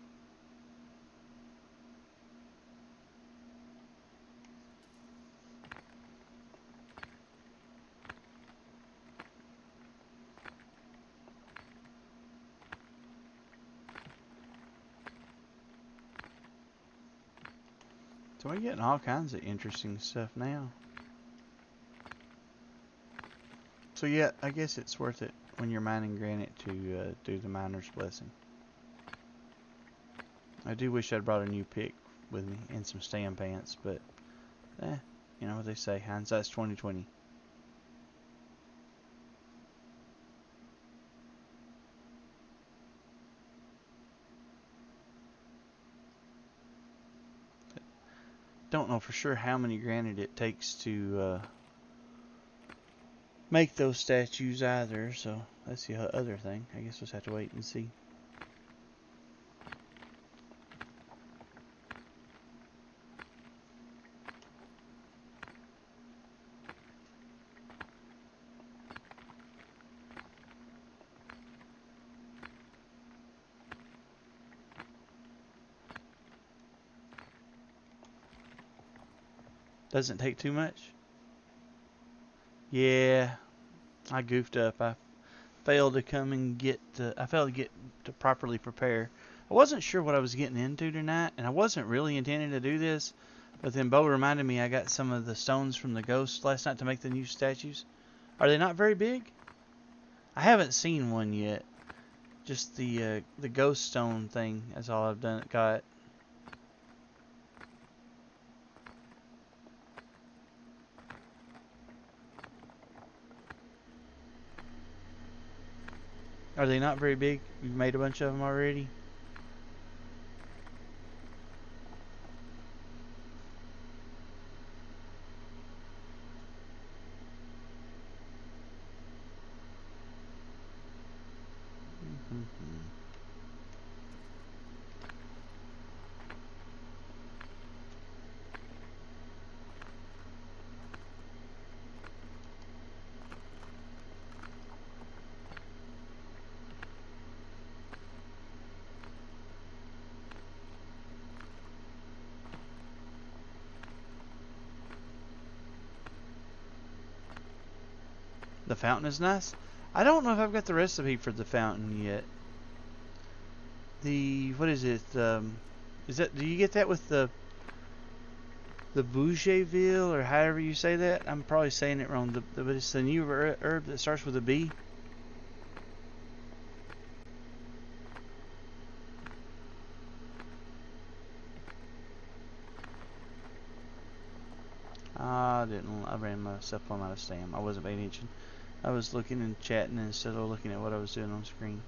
Speaker 1: So we're getting all kinds of interesting stuff now. So yeah, I guess it's worth it when you're mining granite to do the miner's blessing. I do wish I'd brought a new pick with me and some stand pants, but you know what they say, hindsight's 20/20. Don't know for sure how many granite it takes to make those statues either, so that's the other thing. I guess we'll just have to wait and see. Doesn't take too much? Yeah, I goofed up. I failed to come and I failed to get to properly prepare. I wasn't sure what I was getting into tonight, and I wasn't really intending to do this, but then Bo reminded me I got some of the stones from the ghost last night to make the new statues. Are they not very big? I haven't seen one yet. Just the ghost stone thing. That's all I've got. Are they not very big? You've made a bunch of them already? The fountain is nice. I don't know if I've got the recipe for the fountain yet. What is it? Is that, do you get that with the Bougainville, or however you say that? I'm probably saying it wrong, but it's the new herb that starts with a B. I ran myself plumb out of stam. I wasn't paying attention. I was looking and chatting instead of looking at what I was doing on screen.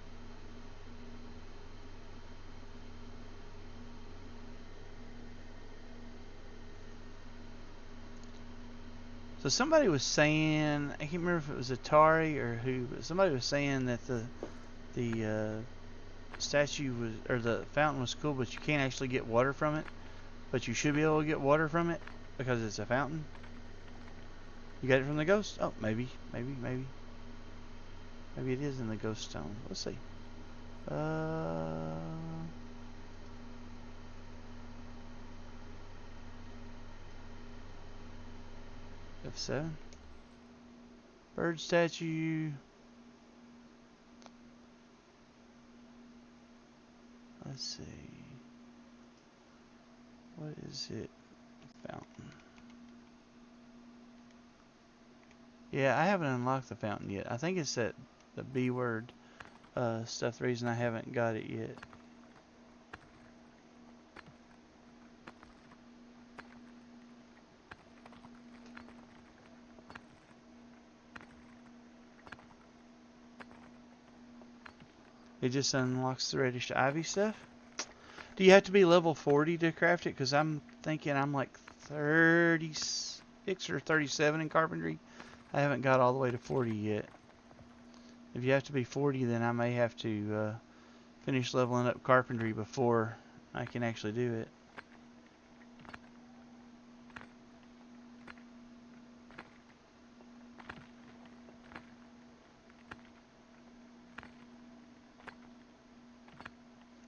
Speaker 1: So somebody was saying, I can't remember if it was Atari or who, but somebody was saying that the statue was, or the fountain was cool, but you can't actually get water from it. But you should be able to get water from it because it's a fountain. You got it from the ghost? Oh, maybe it is in the ghost stone. Let's see. F7. Bird statue. Let's see. What is it? Fountain. Yeah, I haven't unlocked the fountain yet. I think it's that the B word stuff. The reason I haven't got it yet. It just unlocks the reddish ivy stuff. Do you have to be level 40 to craft it? Because I'm thinking I'm like 36 or 37 in carpentry. I haven't got all the way to 40 yet. If you have to be 40, then I may have to finish leveling up carpentry before I can actually do it.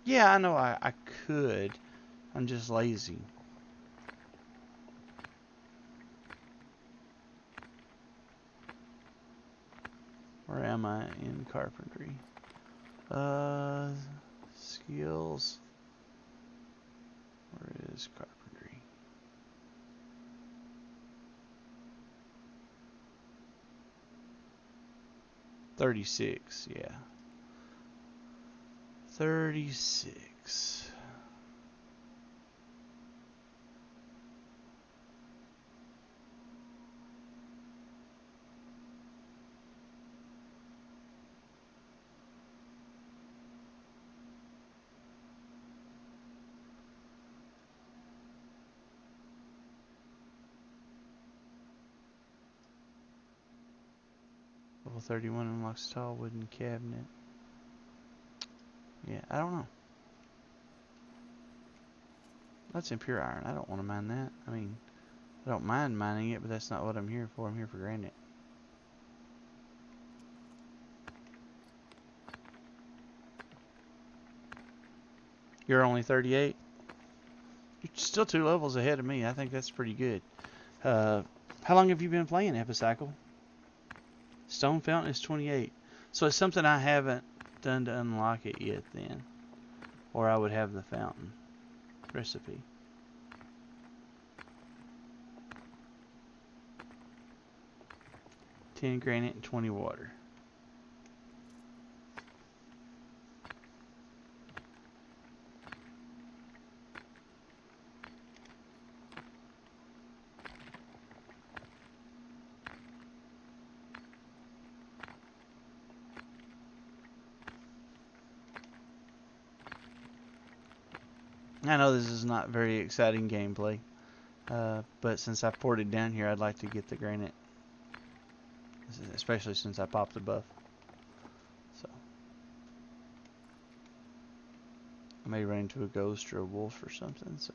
Speaker 1: Yeah, I know I could. I'm just lazy. Where am I in carpentry? Skills. Where is carpentry? $36, yeah. 36. Level 31 unlocks tall wooden cabinet. Yeah, I don't know. That's in pure iron. I don't want to mine that. I mean, I don't mind mining it, but that's not what I'm here for. I'm here for granite. You're only 38? You're still 2 levels ahead of me. I think that's pretty good. How long have you been playing Epicycle? Stone Fountain is 28. So it's something I haven't done to unlock it yet then. Or I would have the fountain recipe. $10 granite and 20 water. I know this is not very exciting gameplay, but since I ported down here, I'd like to get the granite, especially since I popped the buff. So I may run into a ghost or a wolf or something, so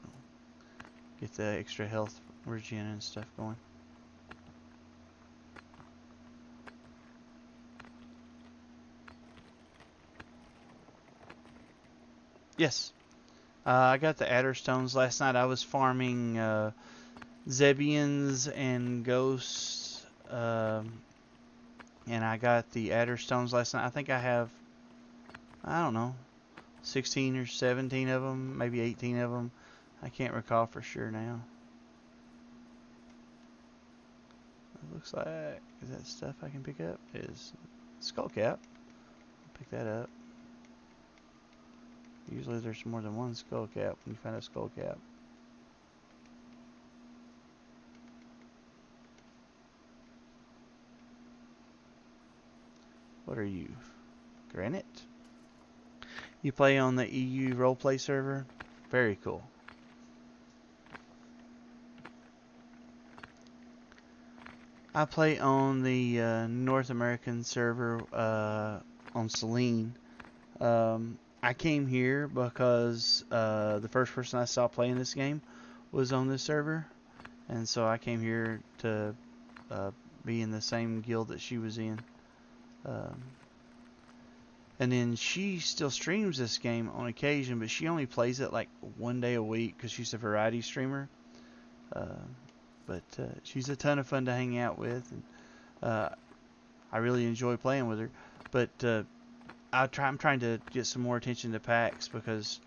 Speaker 1: get the extra health regen and stuff going. Yes. I got the adder stones last night. I was farming Zebians and ghosts, and I got the adder stones last night. I think I have, I don't know, 16 or 17 of them, maybe 18 of them. I can't recall for sure now. It looks like, is that stuff I can pick up? It is skull cap. Pick that up. Usually there's more than one skull cap when you find a skull cap. What are you? Granite? You play on the EU roleplay server? Very cool. I play on the North American server on Selene. I came here because the first person I saw playing this game was on this server, and so I came here to be in the same guild that she was in. And then she still streams this game on occasion, but she only plays it like one day a week because she's a variety streamer. But she's a ton of fun to hang out with. And I really enjoy playing with her. But I'm trying to get some more attention to PAX because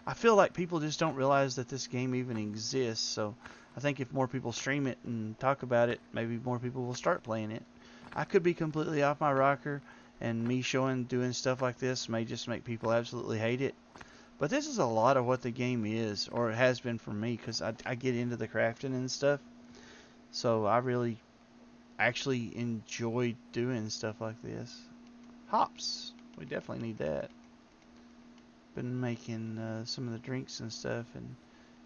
Speaker 1: I feel like people just don't realize that this game even exists. So I think if more people stream it and talk about it, maybe more people will start playing it. I could be completely off my rocker, and me doing stuff like this may just make people absolutely hate it. But this is a lot of what the game is, or it has been for me, because I get into the crafting and stuff. So I really actually enjoy doing stuff like this. Hops. We definitely need that. Been making some of the drinks and stuff, and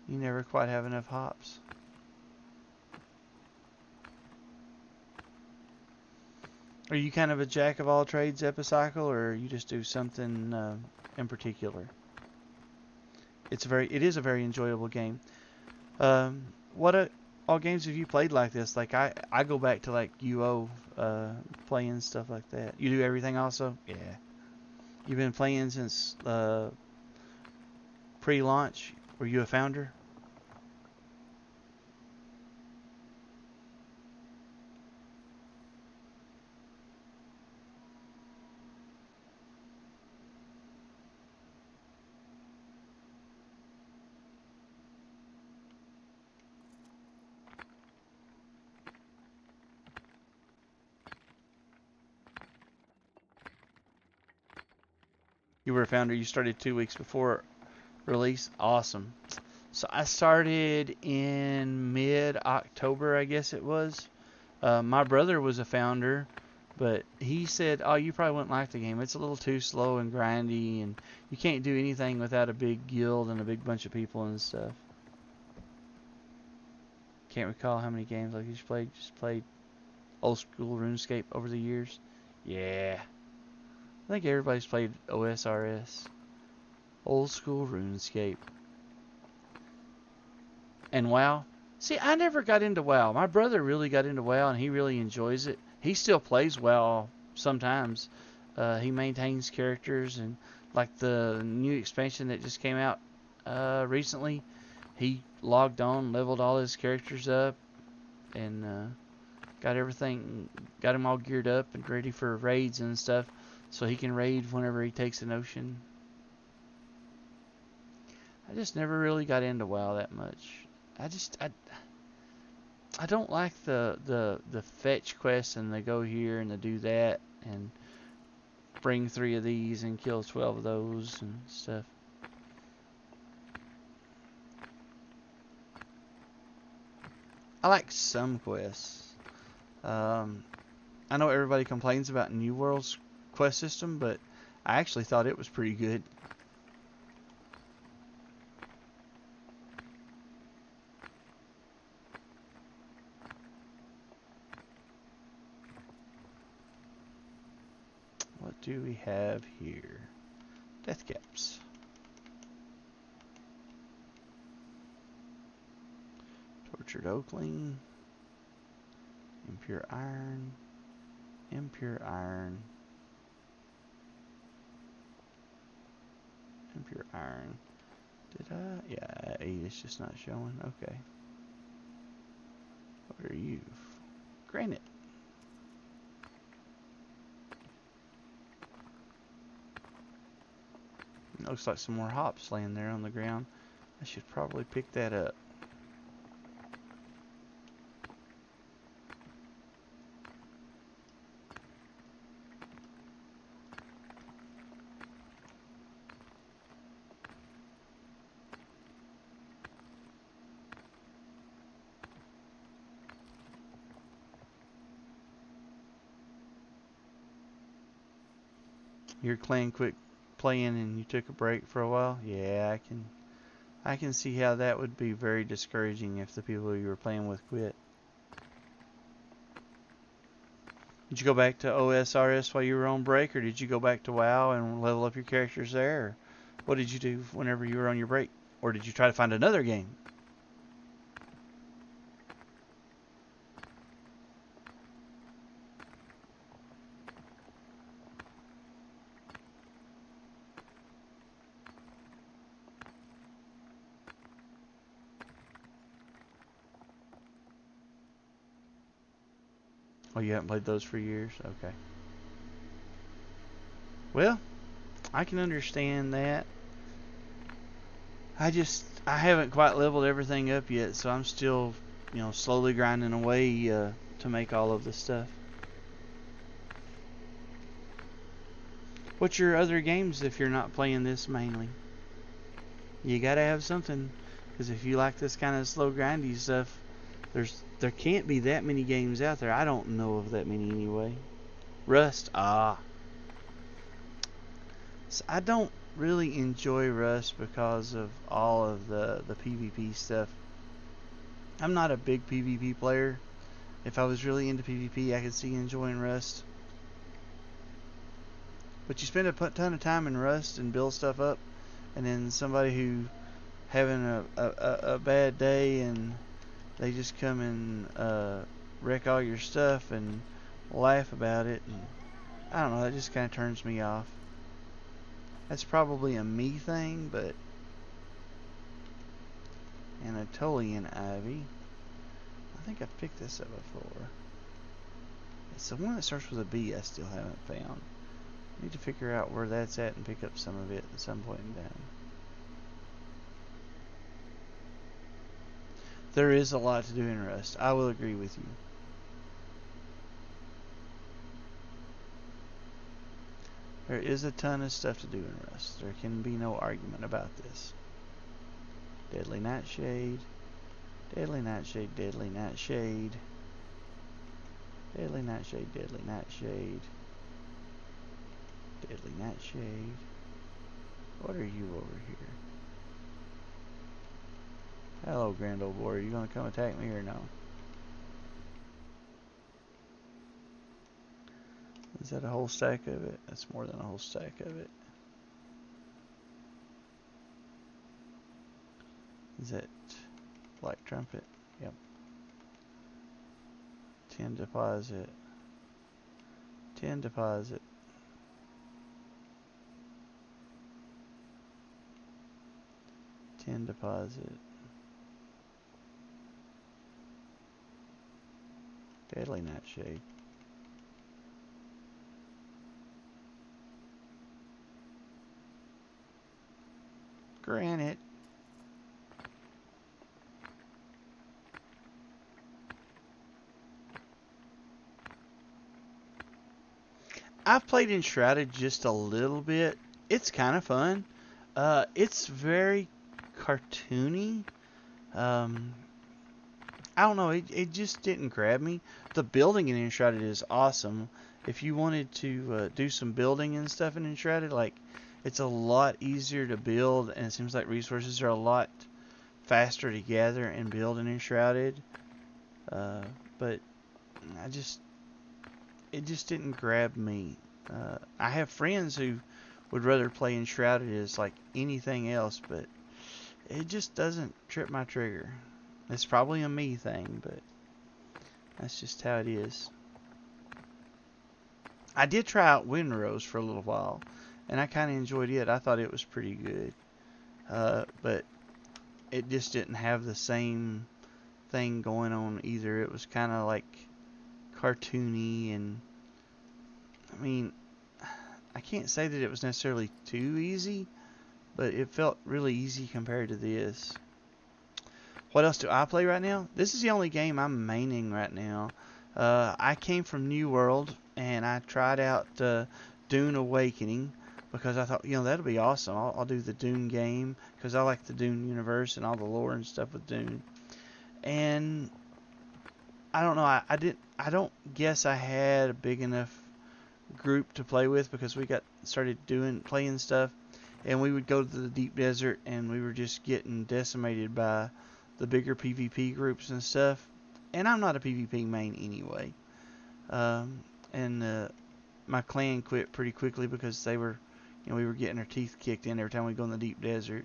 Speaker 1: you never quite have enough hops. Are you kind of a jack of all trades, Epicycle, or you just do something in particular? It is a very enjoyable game. What all games have you played like this? Like I go back to like UO, playing stuff like that. You do everything also? Yeah. You've been playing since pre-launch. Were you a founder? You were a founder. You started 2 weeks before release. Awesome. So I started in mid-October, I guess it was. My brother was a founder, but he said, "Oh, you probably wouldn't like the game. It's a little too slow and grindy, and you can't do anything without a big guild and a big bunch of people and stuff." Can't recall how many games like he's played. Just played old school RuneScape over the years. Yeah, I think everybody's played OSRS, old school RuneScape, and WoW. See, I never got into WoW. My brother really got into WoW, and he really enjoys it. He still plays WoW sometimes. He maintains characters, and like the new expansion that just came out recently, he logged on, leveled all his characters up, and got everything, got him all geared up and ready for raids and stuff, so he can raid whenever he takes an ocean. I just never really got into WoW that much. I don't like the fetch quests and they go here and they do that and bring 3 of these and kill 12 of those and stuff. I like some quests. Um, I know everybody complains about New World's quest system, but I actually thought it was pretty good. What do we have here? Death caps. Tortured oakling. Impure iron. Impure iron. Impure iron. Did I? Yeah, 8 is just not showing. Okay. What are you? Granite. Looks like some more hops laying there on the ground. I should probably pick that up. Your clan quit playing and you took a break for a while? Yeah, I can see how that would be very discouraging if the people you were playing with quit. Did you go back to OSRS while you were on break, or did you go back to WoW and level up your characters there? Or what did you do whenever you were on your break? Or did you try to find another game? Oh, you haven't played those for years? Okay. Well, I can understand that. I haven't quite leveled everything up yet, so I'm still, slowly grinding away to make all of this stuff. What's your other games if you're not playing this mainly? You gotta have something, because if you like this kind of slow grindy stuff, there can't be that many games out there. I don't know of that many anyway. Rust, so I don't really enjoy Rust because of all of the PvP stuff. I'm not a big PvP player. If I was really into PvP, I could see enjoying Rust. But you spend a ton of time in Rust and build stuff up, and then somebody who having a bad day and they just come and wreck all your stuff and laugh about it, and I don't know, that just kind of turns me off. That's probably a me thing, but Anatolian Ivy. I think I've picked this up before. It's the one that starts with a B I still haven't found. I need to figure out where that's at and pick up some of it at some point in time. There is a lot to do in Rust. I will agree with you. There is a ton of stuff to do in Rust. There can be no argument about this. Deadly Nightshade. Deadly Nightshade, Deadly Nightshade. Deadly Nightshade, Deadly Nightshade. Deadly Nightshade. What are you over here? Hello, grand old boy. Are you going to come attack me or no? Is that a whole stack of it? That's more than a whole stack of it. Is that Black Trumpet? Yep. 10 deposit. 10 deposit. 10 deposit. Deadly Nightshade. Granite. I've played Enshrouded just a little bit. It's kind of fun. It's very cartoony. I don't know. It just didn't grab me. The building in Enshrouded is awesome. If you wanted to do some building and stuff in Enshrouded, like, it's a lot easier to build, and it seems like resources are a lot faster to gather and build in Enshrouded. But it just didn't grab me. I have friends who would rather play Enshrouded as like anything else, but it just doesn't trip my trigger. It's probably a me thing, but that's just how it is. I did try out Windrose for a little while, and I kind of enjoyed it. I thought it was pretty good, but it just didn't have the same thing going on either. It was kind of like cartoony, and I mean, I can't say that it was necessarily too easy, but it felt really easy compared to this. What else do I play right now? This is the only game I'm maining right now. I came from New World, and I tried out Dune Awakening because I thought, that'll be awesome. I'll do the Dune game because I like the Dune universe and all the lore and stuff with Dune. And I don't know. I don't guess I had a big enough group to play with because we got started playing stuff, and we would go to the deep desert, and we were just getting decimated by the bigger PvP groups and stuff. And I'm not a PvP main anyway. And my clan quit pretty quickly because we were getting our teeth kicked in every time we go in the deep desert.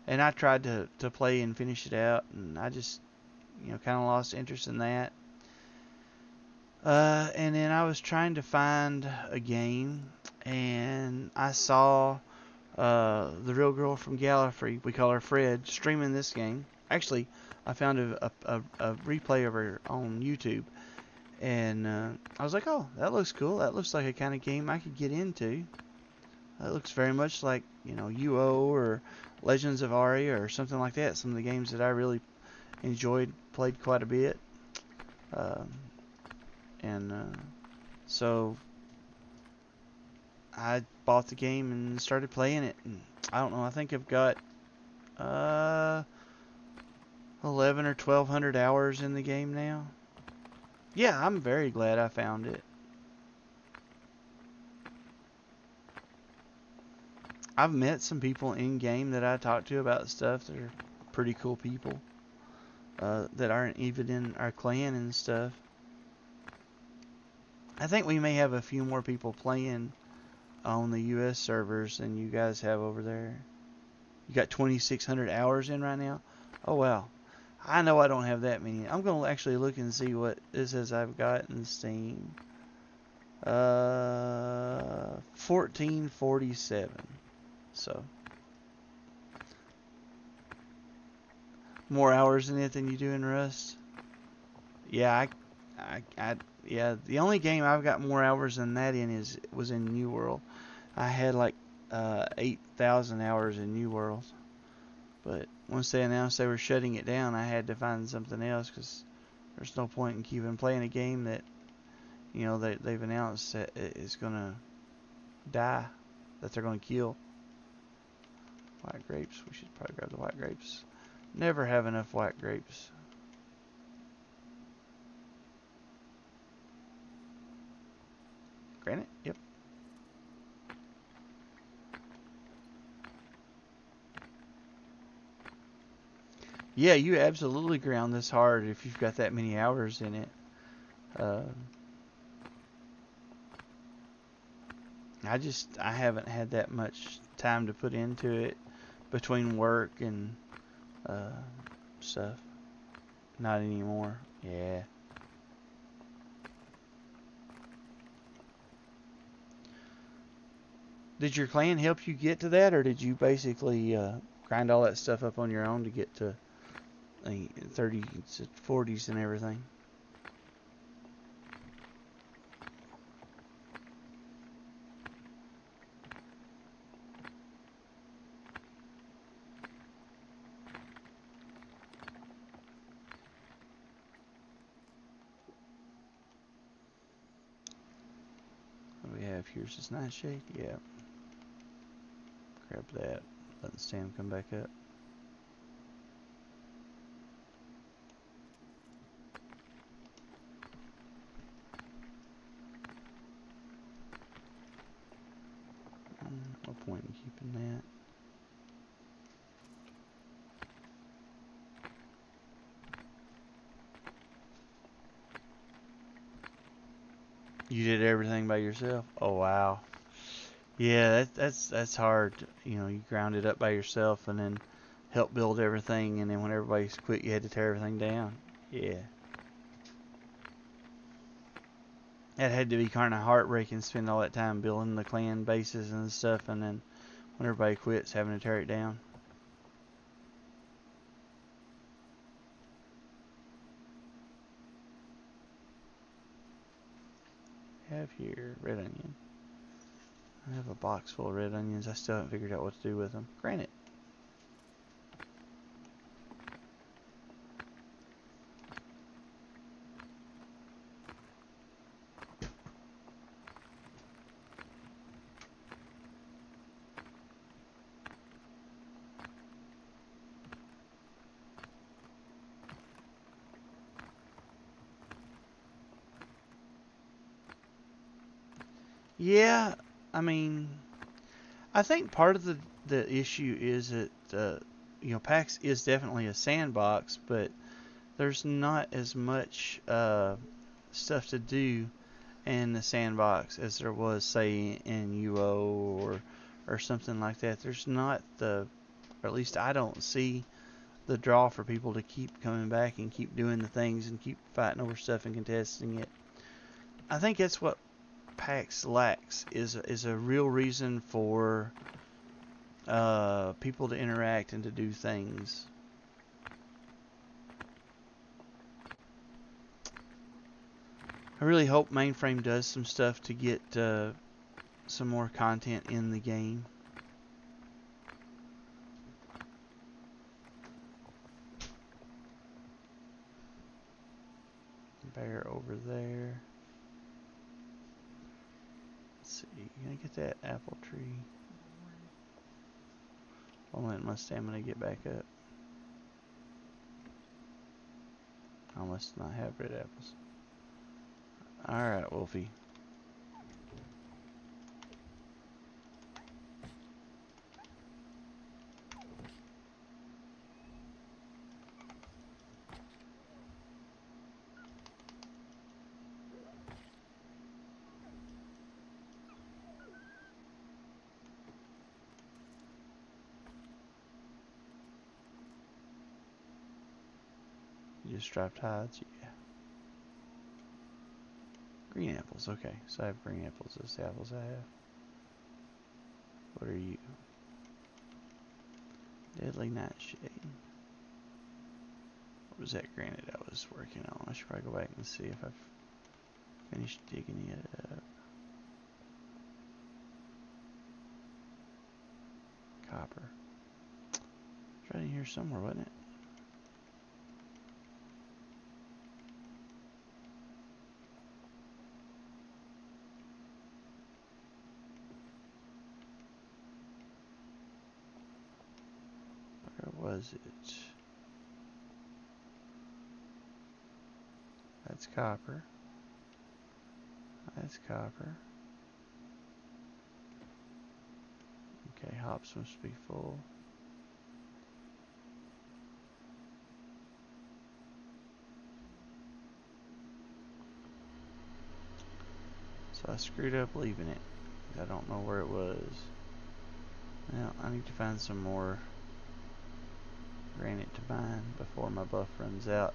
Speaker 1: And I tried to play and finish it out, and I just, kind of lost interest in that. And then I was trying to find a game, and I saw the real girl from Gallifrey, we call her Fred, streaming this game. Actually, I found a replay of her on YouTube, And I was like, oh, that looks cool. That looks like a kind of game I could get into. It looks very much like, UO or Legends of Aria or something like that. Some of the games that I really enjoyed, played quite a bit. Um, and so I bought the game and started playing it. And I don't know, I think I've got uh, 11 or 1200 hours in the game now. Yeah, I'm very glad I found it. I've met some people in game that I talk to about stuff that are pretty cool people that aren't even in our clan and stuff. I think we may have a few more people playing on the US servers than you guys have over there. You got 2,600 hours in right now? Oh, wow. I know I don't have that many. I'm going to actually look and see what it says I've got in Steam. 1447. So, more hours in it than you do in Rust? Yeah, yeah. The only game I've got more hours than that in was in New World. I had like 8,000 hours in New World, but once they announced they were shutting it down, I had to find something else because there's no point in keeping playing a game that they've announced that it is gonna die, that they're gonna kill. White grapes. We should probably grab the white grapes. Never have enough white grapes. Granite? Yep. Yeah, you absolutely ground this hard if you've got that many hours in it. Uh, I haven't had that much time to put into it between work and uh, stuff. Not anymore. Yeah. Did your clan help you get to that, or did you basically grind all that stuff up on your own to get to 30s, 40s, and everything? What do we have here? Is this nightshade? Yeah. Grab that. Let the stem come back up. No point in keeping that. You did everything by yourself? Oh wow. Yeah, that's hard. You ground it up by yourself and then help build everything, and then when everybody's quit, you had to tear everything down. Yeah. That had to be kind of heartbreaking, spend all that time building the clan bases and stuff, and then when everybody quits, having to tear it down. I have here red onion. I have a box full of red onions. I still haven't figured out what to do with them. Granite. Yeah, I mean, I think part of the issue is that PAX is definitely a sandbox, but there's not as much stuff to do in the sandbox as there was, say, in UO or something like that. There's not or at least I don't see the draw for people to keep coming back and keep doing the things and keep fighting over stuff and contesting it. I think that's what PAX lacks is a real reason for people to interact and to do things. I really hope Mainframe does some stuff to get some more content in the game. Bear over there. Let's see, can I get that apple tree? I'll let my stamina get back up. I must not have red apples. Alright, Wolfie. You just dropped hides? Yeah. Green apples, okay. So I have green apples. That's the apples I have. What are you? Deadly Nightshade. What was that granite I was working on? I should probably go back and see if I've finished digging it up. Copper. It's right in here somewhere, wasn't it? Where was it? That's copper. That's copper. Okay, hops must be full. So I screwed up leaving it. I don't know where it was. Now I need to find some more granite to mine before my buff runs out,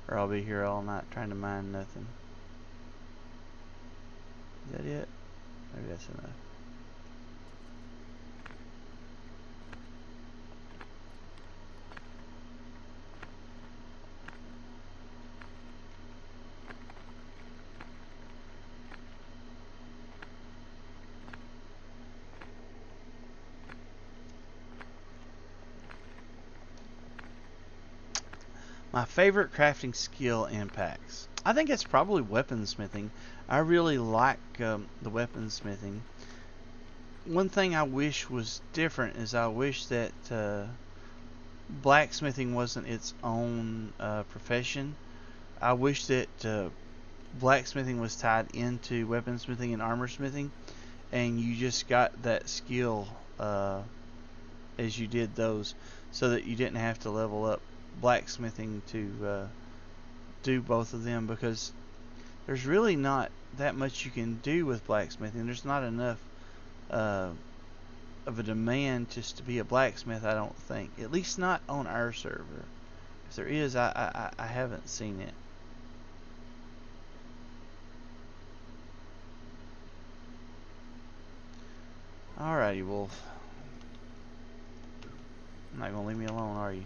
Speaker 1: or I'll be here all night trying to mine nothing. Is that it? Maybe that's enough. My favorite crafting skill in packs. I think it's probably weaponsmithing. I really like the weaponsmithing. One thing I wish was different is I wish that blacksmithing wasn't its own profession. I wish that blacksmithing was tied into weaponsmithing and armorsmithing, and you just got that skill as you did those, so that you didn't have to level up blacksmithing to do both of them, because there's really not that much you can do with blacksmithing. There's not enough of a demand just to be a blacksmith, I don't think. At least not on our server. If there is, I haven't seen it. Alrighty, Wolf. You're not gonna leave me alone, are you?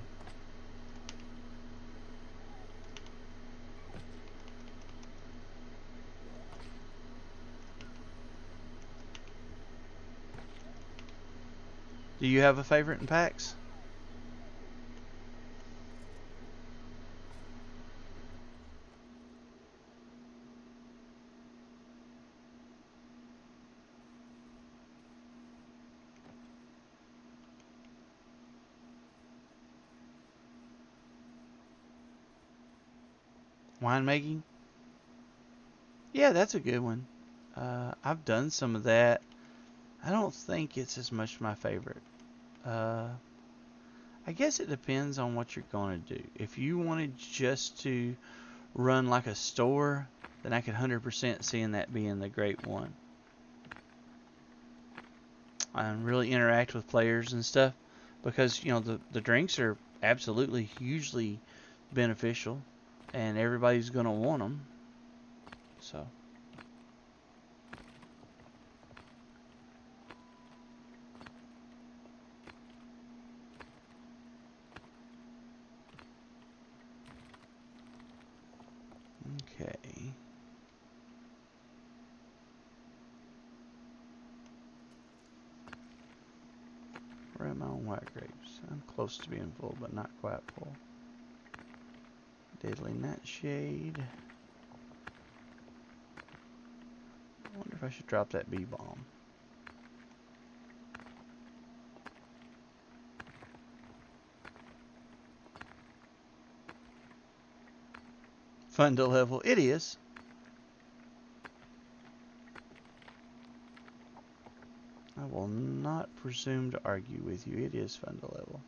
Speaker 1: Do you have a favorite in packs? Winemaking? Yeah, that's a good one. I've done some of that. I don't think it's as much my favorite. I guess it depends on what you're going to do. If you wanted just to run like a store, then I could 100% see that being the great one. And really interact with players and stuff, because you know the drinks are absolutely hugely beneficial, and everybody's going to want them. So. Okay. Run my own white grapes. I'm close to being full, but not quite full. Deadly nightshade. I wonder if I should drop that bee bomb. Fun to level. It is. I will not presume to argue with you. It is fun to level.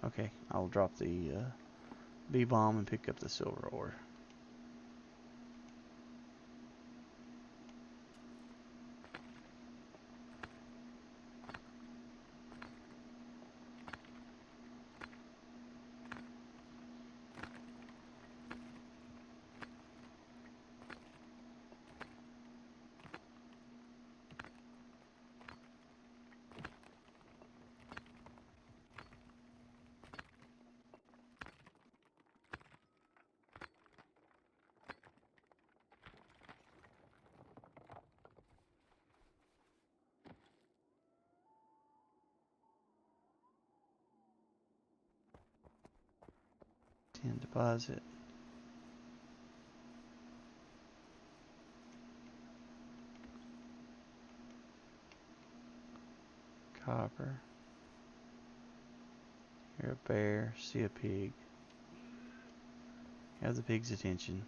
Speaker 1: Okay, I'll drop the bee bomb and pick up the silver ore. Tin deposit. Copper. Hear a bear. See a pig. Have the pig's attention.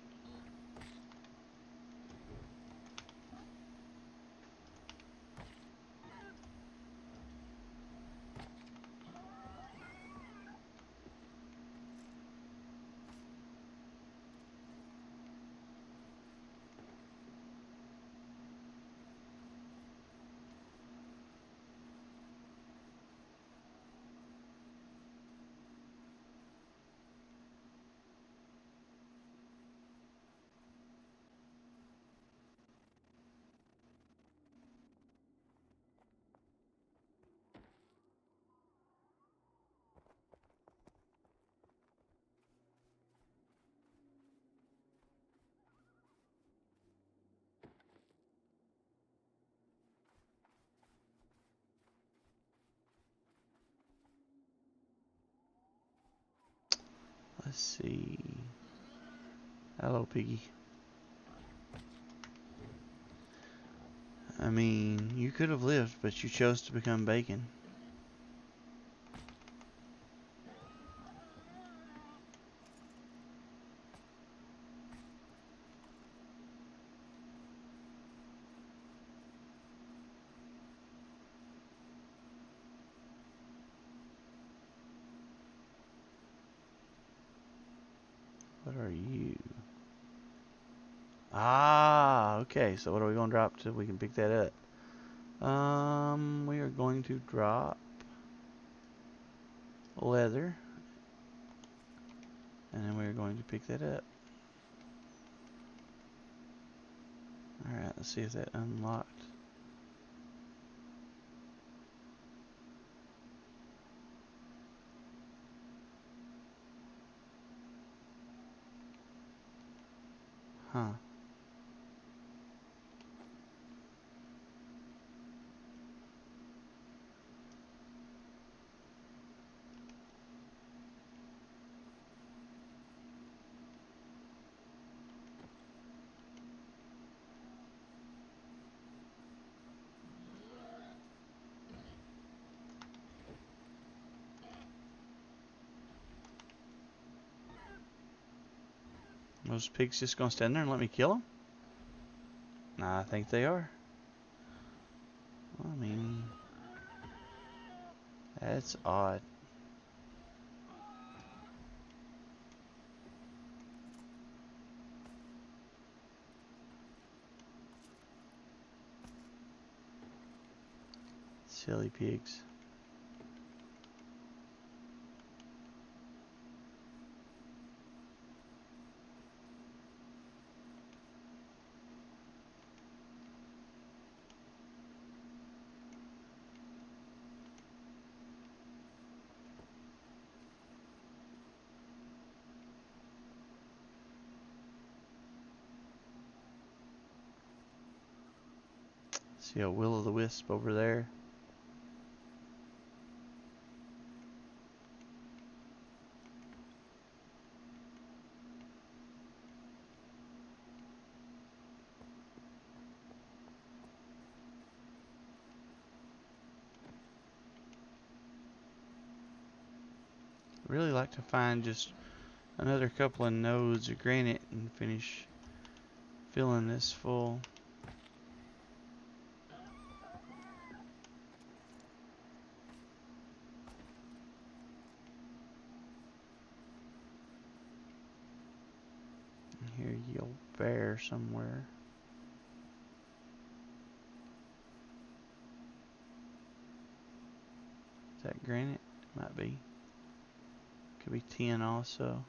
Speaker 1: Let's see. Hello, piggy. I mean, you could have lived, but you chose to become bacon. What are you? Ah, okay. So what are we going to drop so we can pick that up? We are going to drop leather. And then we're going to pick that up. Alright, let's see if that unlocked. Huh. Those pigs just gonna stand there and let me kill them? Nah, I think they are. Well, I mean, that's odd. Silly pigs. See a will-o'-the-wisp over there? Really like to find just another couple of nodes of granite and finish filling this full. I hear ye old bear somewhere. Is that granite? Might be. Could be tin also.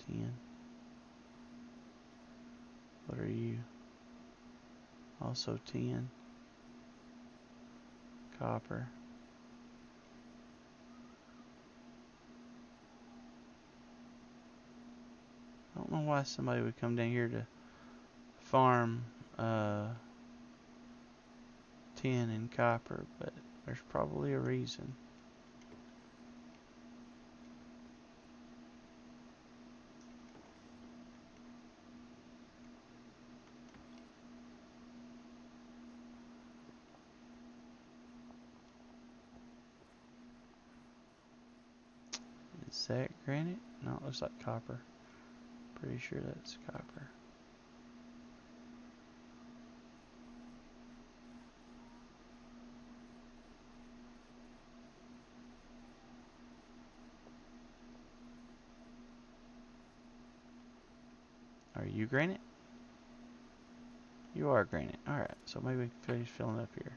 Speaker 1: Tin. What are you? Also tin. Copper. I don't know why somebody would come down here to farm tin and copper, but there's probably a reason. Is that granite? No, it looks like copper. Pretty sure that's copper. Are you granite? You are granite. Alright, so maybe we can finish filling up here.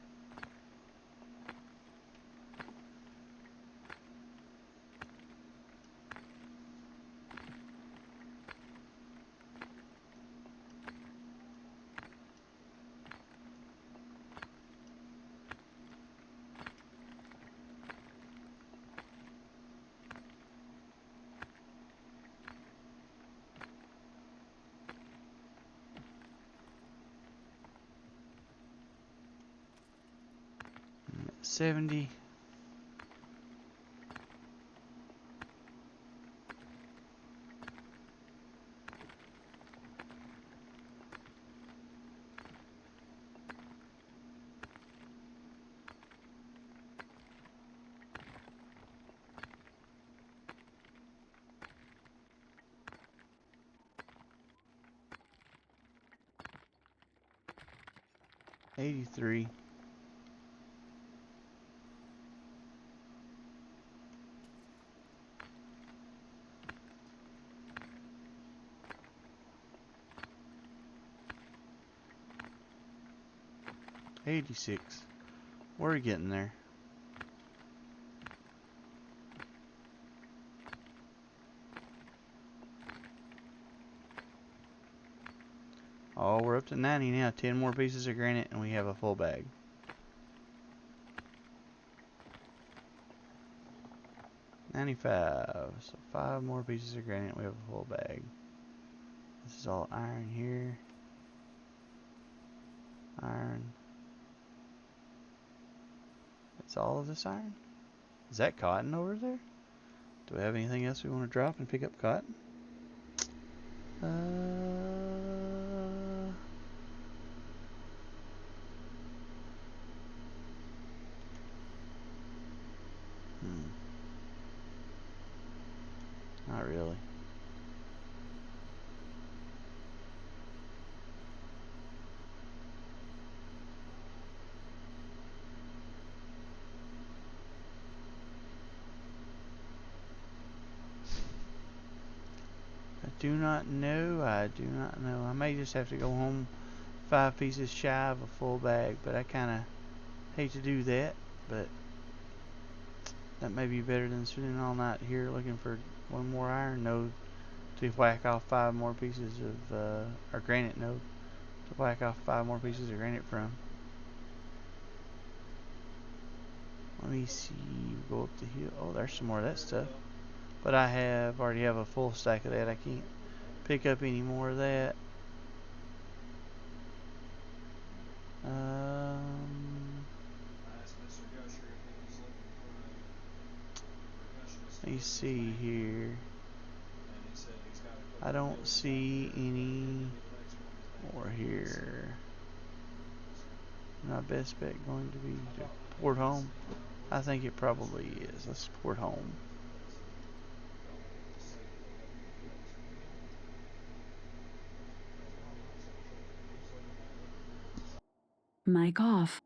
Speaker 1: I'm at 70. $83. 86. We're getting there. Oh, we're up to 90 now. 10 more pieces of granite and we have a full bag. 95. So 5 more pieces of granite, we have a full bag. This is all iron here. Iron. That's all of this iron? Is that cotton over there? Do we have anything else we want to drop and pick up cotton? Not really. I do not know. I do not know. I may just have to go home 5 pieces shy of a full bag, but I kind of hate to do that. But that may be better than sitting all night here looking for one more iron node to whack off 5 more pieces of, or granite node to whack off 5 more pieces of granite from. Let me see. Go up the hill. Oh, there's some more of that stuff. But I already have a full stack of that. I can't pick up any more of that. Let me see here. I don't see any more here. My best bet going to be to port home. I think it probably is. Let's port home.
Speaker 2: Mic off.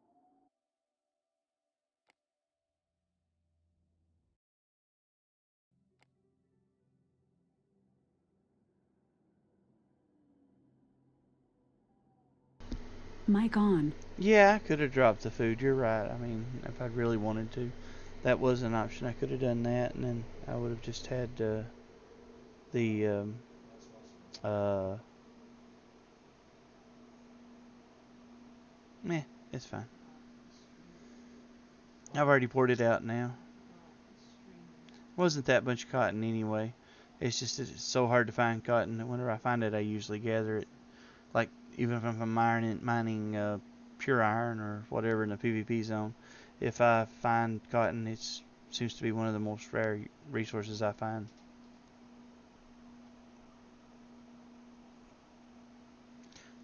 Speaker 2: Mic on.
Speaker 1: Yeah, I could have dropped the food. You're right. I mean, if I'd really wanted to, that was an option. I could have done that, and then I would have just had the uh, meh, it's fine. I've already poured it out now. Wasn't that much cotton anyway. It's just that it's so hard to find cotton that whenever I find it, I usually gather it. Like even if I'm mining pure iron or whatever in the PvP zone, if I find cotton, it seems to be one of the most rare resources I find.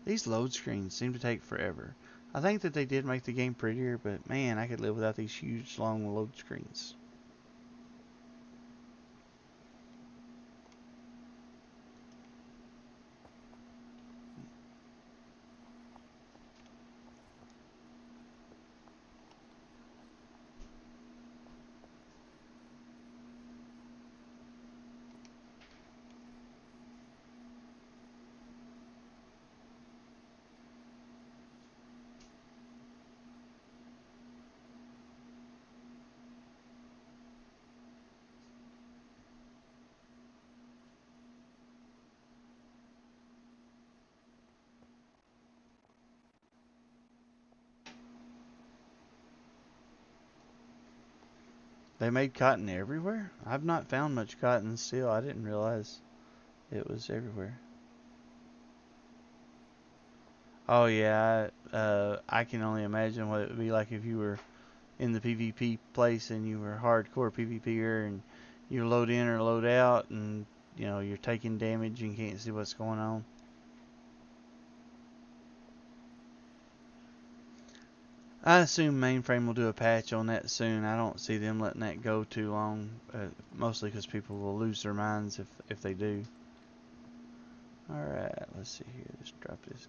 Speaker 1: These load screens seem to take forever. I think that they did make the game prettier, but man, I could live without these huge long load screens. They made cotton everywhere? I've not found much cotton still. I didn't realize it was everywhere. Oh yeah, I can only imagine what it would be like if you were in the PvP place and you were a hardcore PvPer and you load in or load out and you're taking damage and can't see what's going on. I assume Mainframe will do a patch on that soon. I don't see them letting that go too long, mostly because people will lose their minds if they do. Alright, let's see here. Just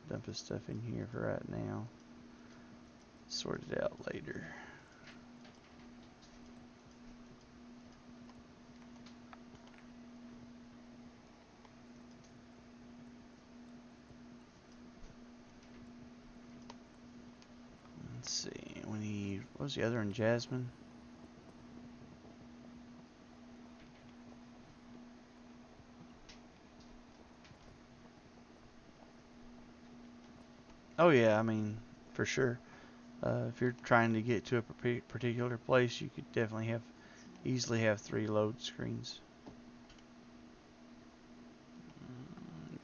Speaker 1: dump this stuff in here for right now. Sort it out later. Let's see. We need, what was the other one? Jasmine? Oh yeah, I mean, for sure. If you're trying to get to a particular place, you could definitely easily have 3 load screens.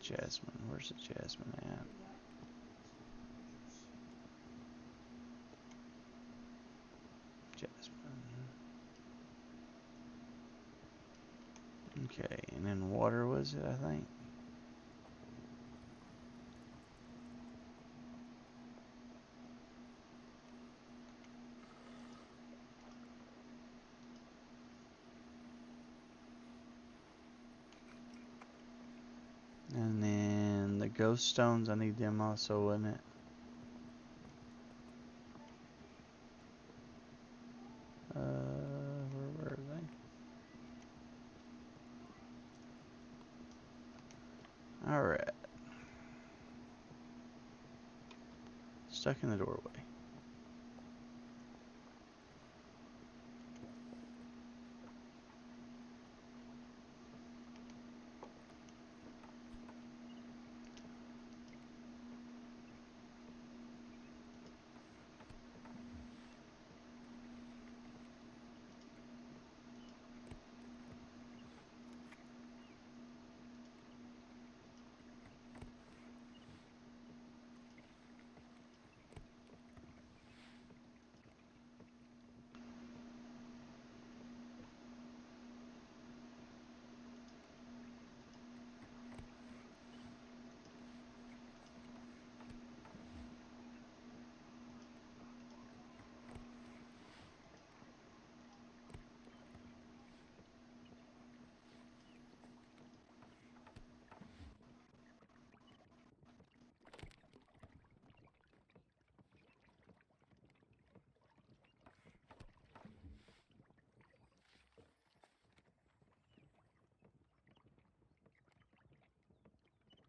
Speaker 1: Jasmine, where's the Jasmine at? Jasmine. Okay, and then water was it, I think? And then the ghost stones, I need them also, wouldn't it? Where were they? Alright. Stuck in the doorway.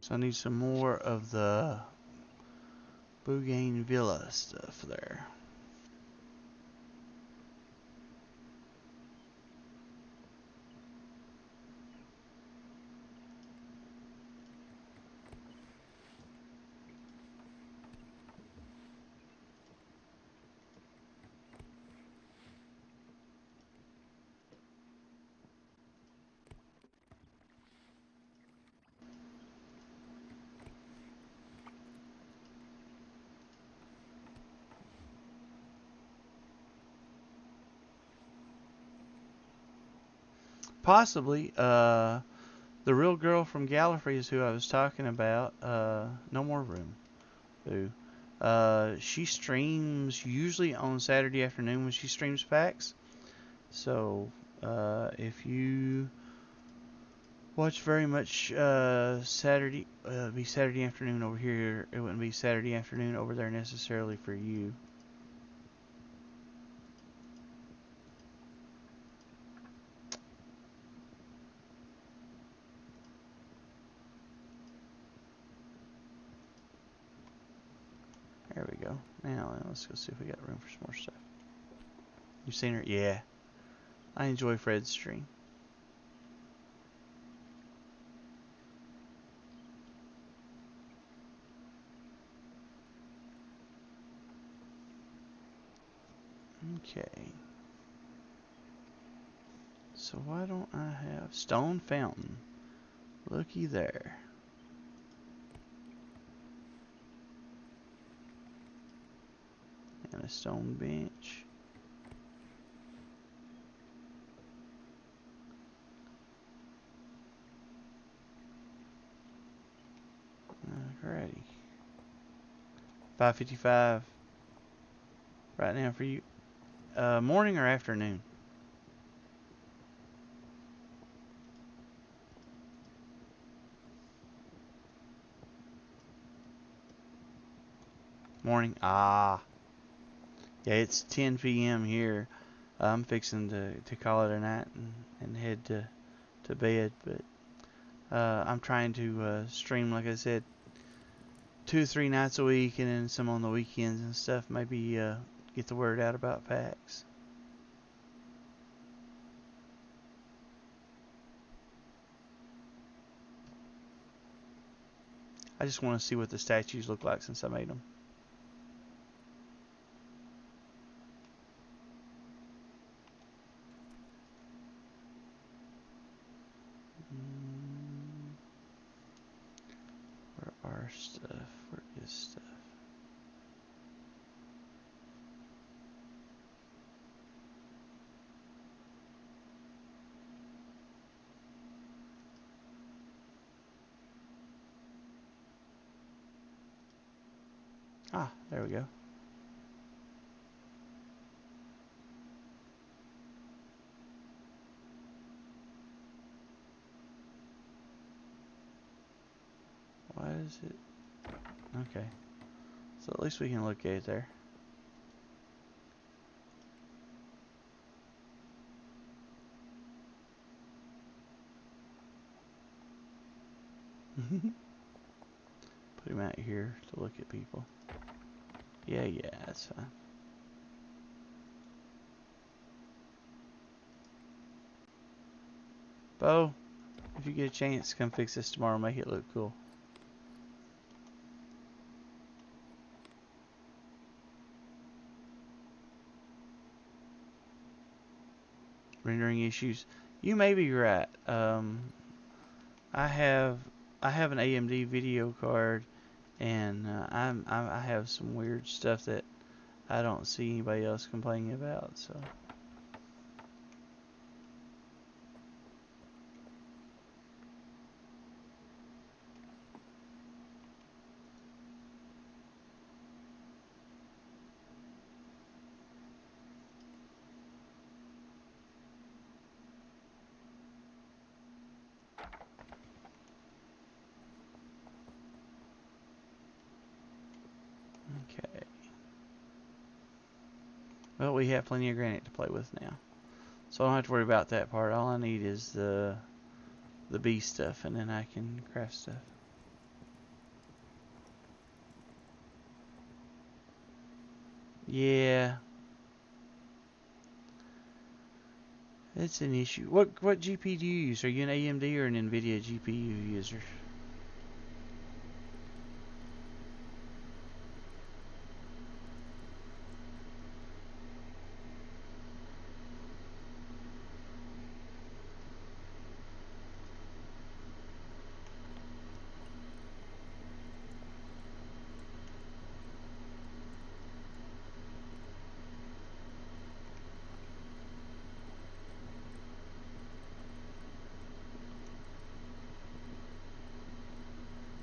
Speaker 1: So I need some more of the Bougainvillea stuff there. Possibly, the real girl from Gallifrey is who I was talking about. No more room. Who? She streams usually on Saturday afternoon when she streams packs. So, if you watch very much Saturday, it'd be Saturday afternoon over here. It wouldn't be Saturday afternoon over there necessarily for you. There we go. Now let's go see if we got room for some more stuff. You've seen her? Yeah. I enjoy Fred's stream. Okay. So why don't I have stone fountain? Looky there. And a stone bench. Alrighty. 5:55 right now for you. Morning or afternoon? Morning. Ah. Yeah, it's 10 p.m. here. I'm fixing to call it a night and head to bed. But I'm trying to stream, like I said, 2 or 3 nights a week, and then some on the weekends and stuff. Maybe get the word out about packs. I just want to see what the statues look like since I made them. Where are stuff? Where is stuff? Ah, there we go. Why is it? Okay. So at least we can look at it there. Put him out here to look at people. Yeah, that's fine. Bo, if you get a chance, come fix this tomorrow. Make it look cool. Rendering issues. You may be right. I have an AMD video card, and I have some weird stuff that I don't see anybody else complaining about. So. Okay. Well, we have plenty of granite to play with now, so I don't have to worry about that part. All I need is the bee stuff, and then I can craft stuff. Yeah, it's an issue. What GPU do you use? Are you an AMD or an NVIDIA GPU user?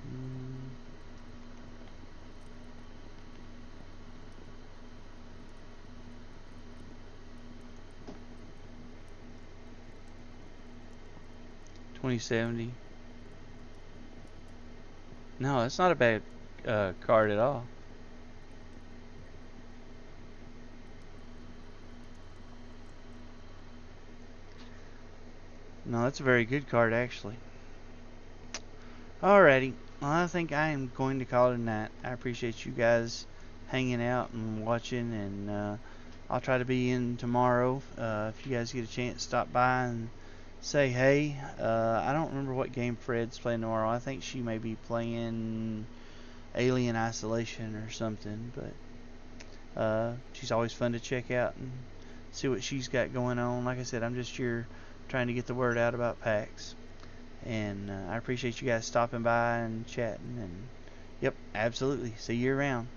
Speaker 1: Mm, 2070. No, that's not a bad card at all. No, that's a very good card actually. Alrighty. Well, I think I am going to call it a night. I appreciate you guys hanging out and watching, and I'll try to be in tomorrow. If you guys get a chance, stop by and say hey. I don't remember what game Fred's playing tomorrow. I think she may be playing Alien Isolation or something, but she's always fun to check out and see what she's got going on. Like I said, I'm just here trying to get the word out about PAX. And I appreciate you guys stopping by and chatting. And yep, absolutely. See you around.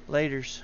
Speaker 1: Laters.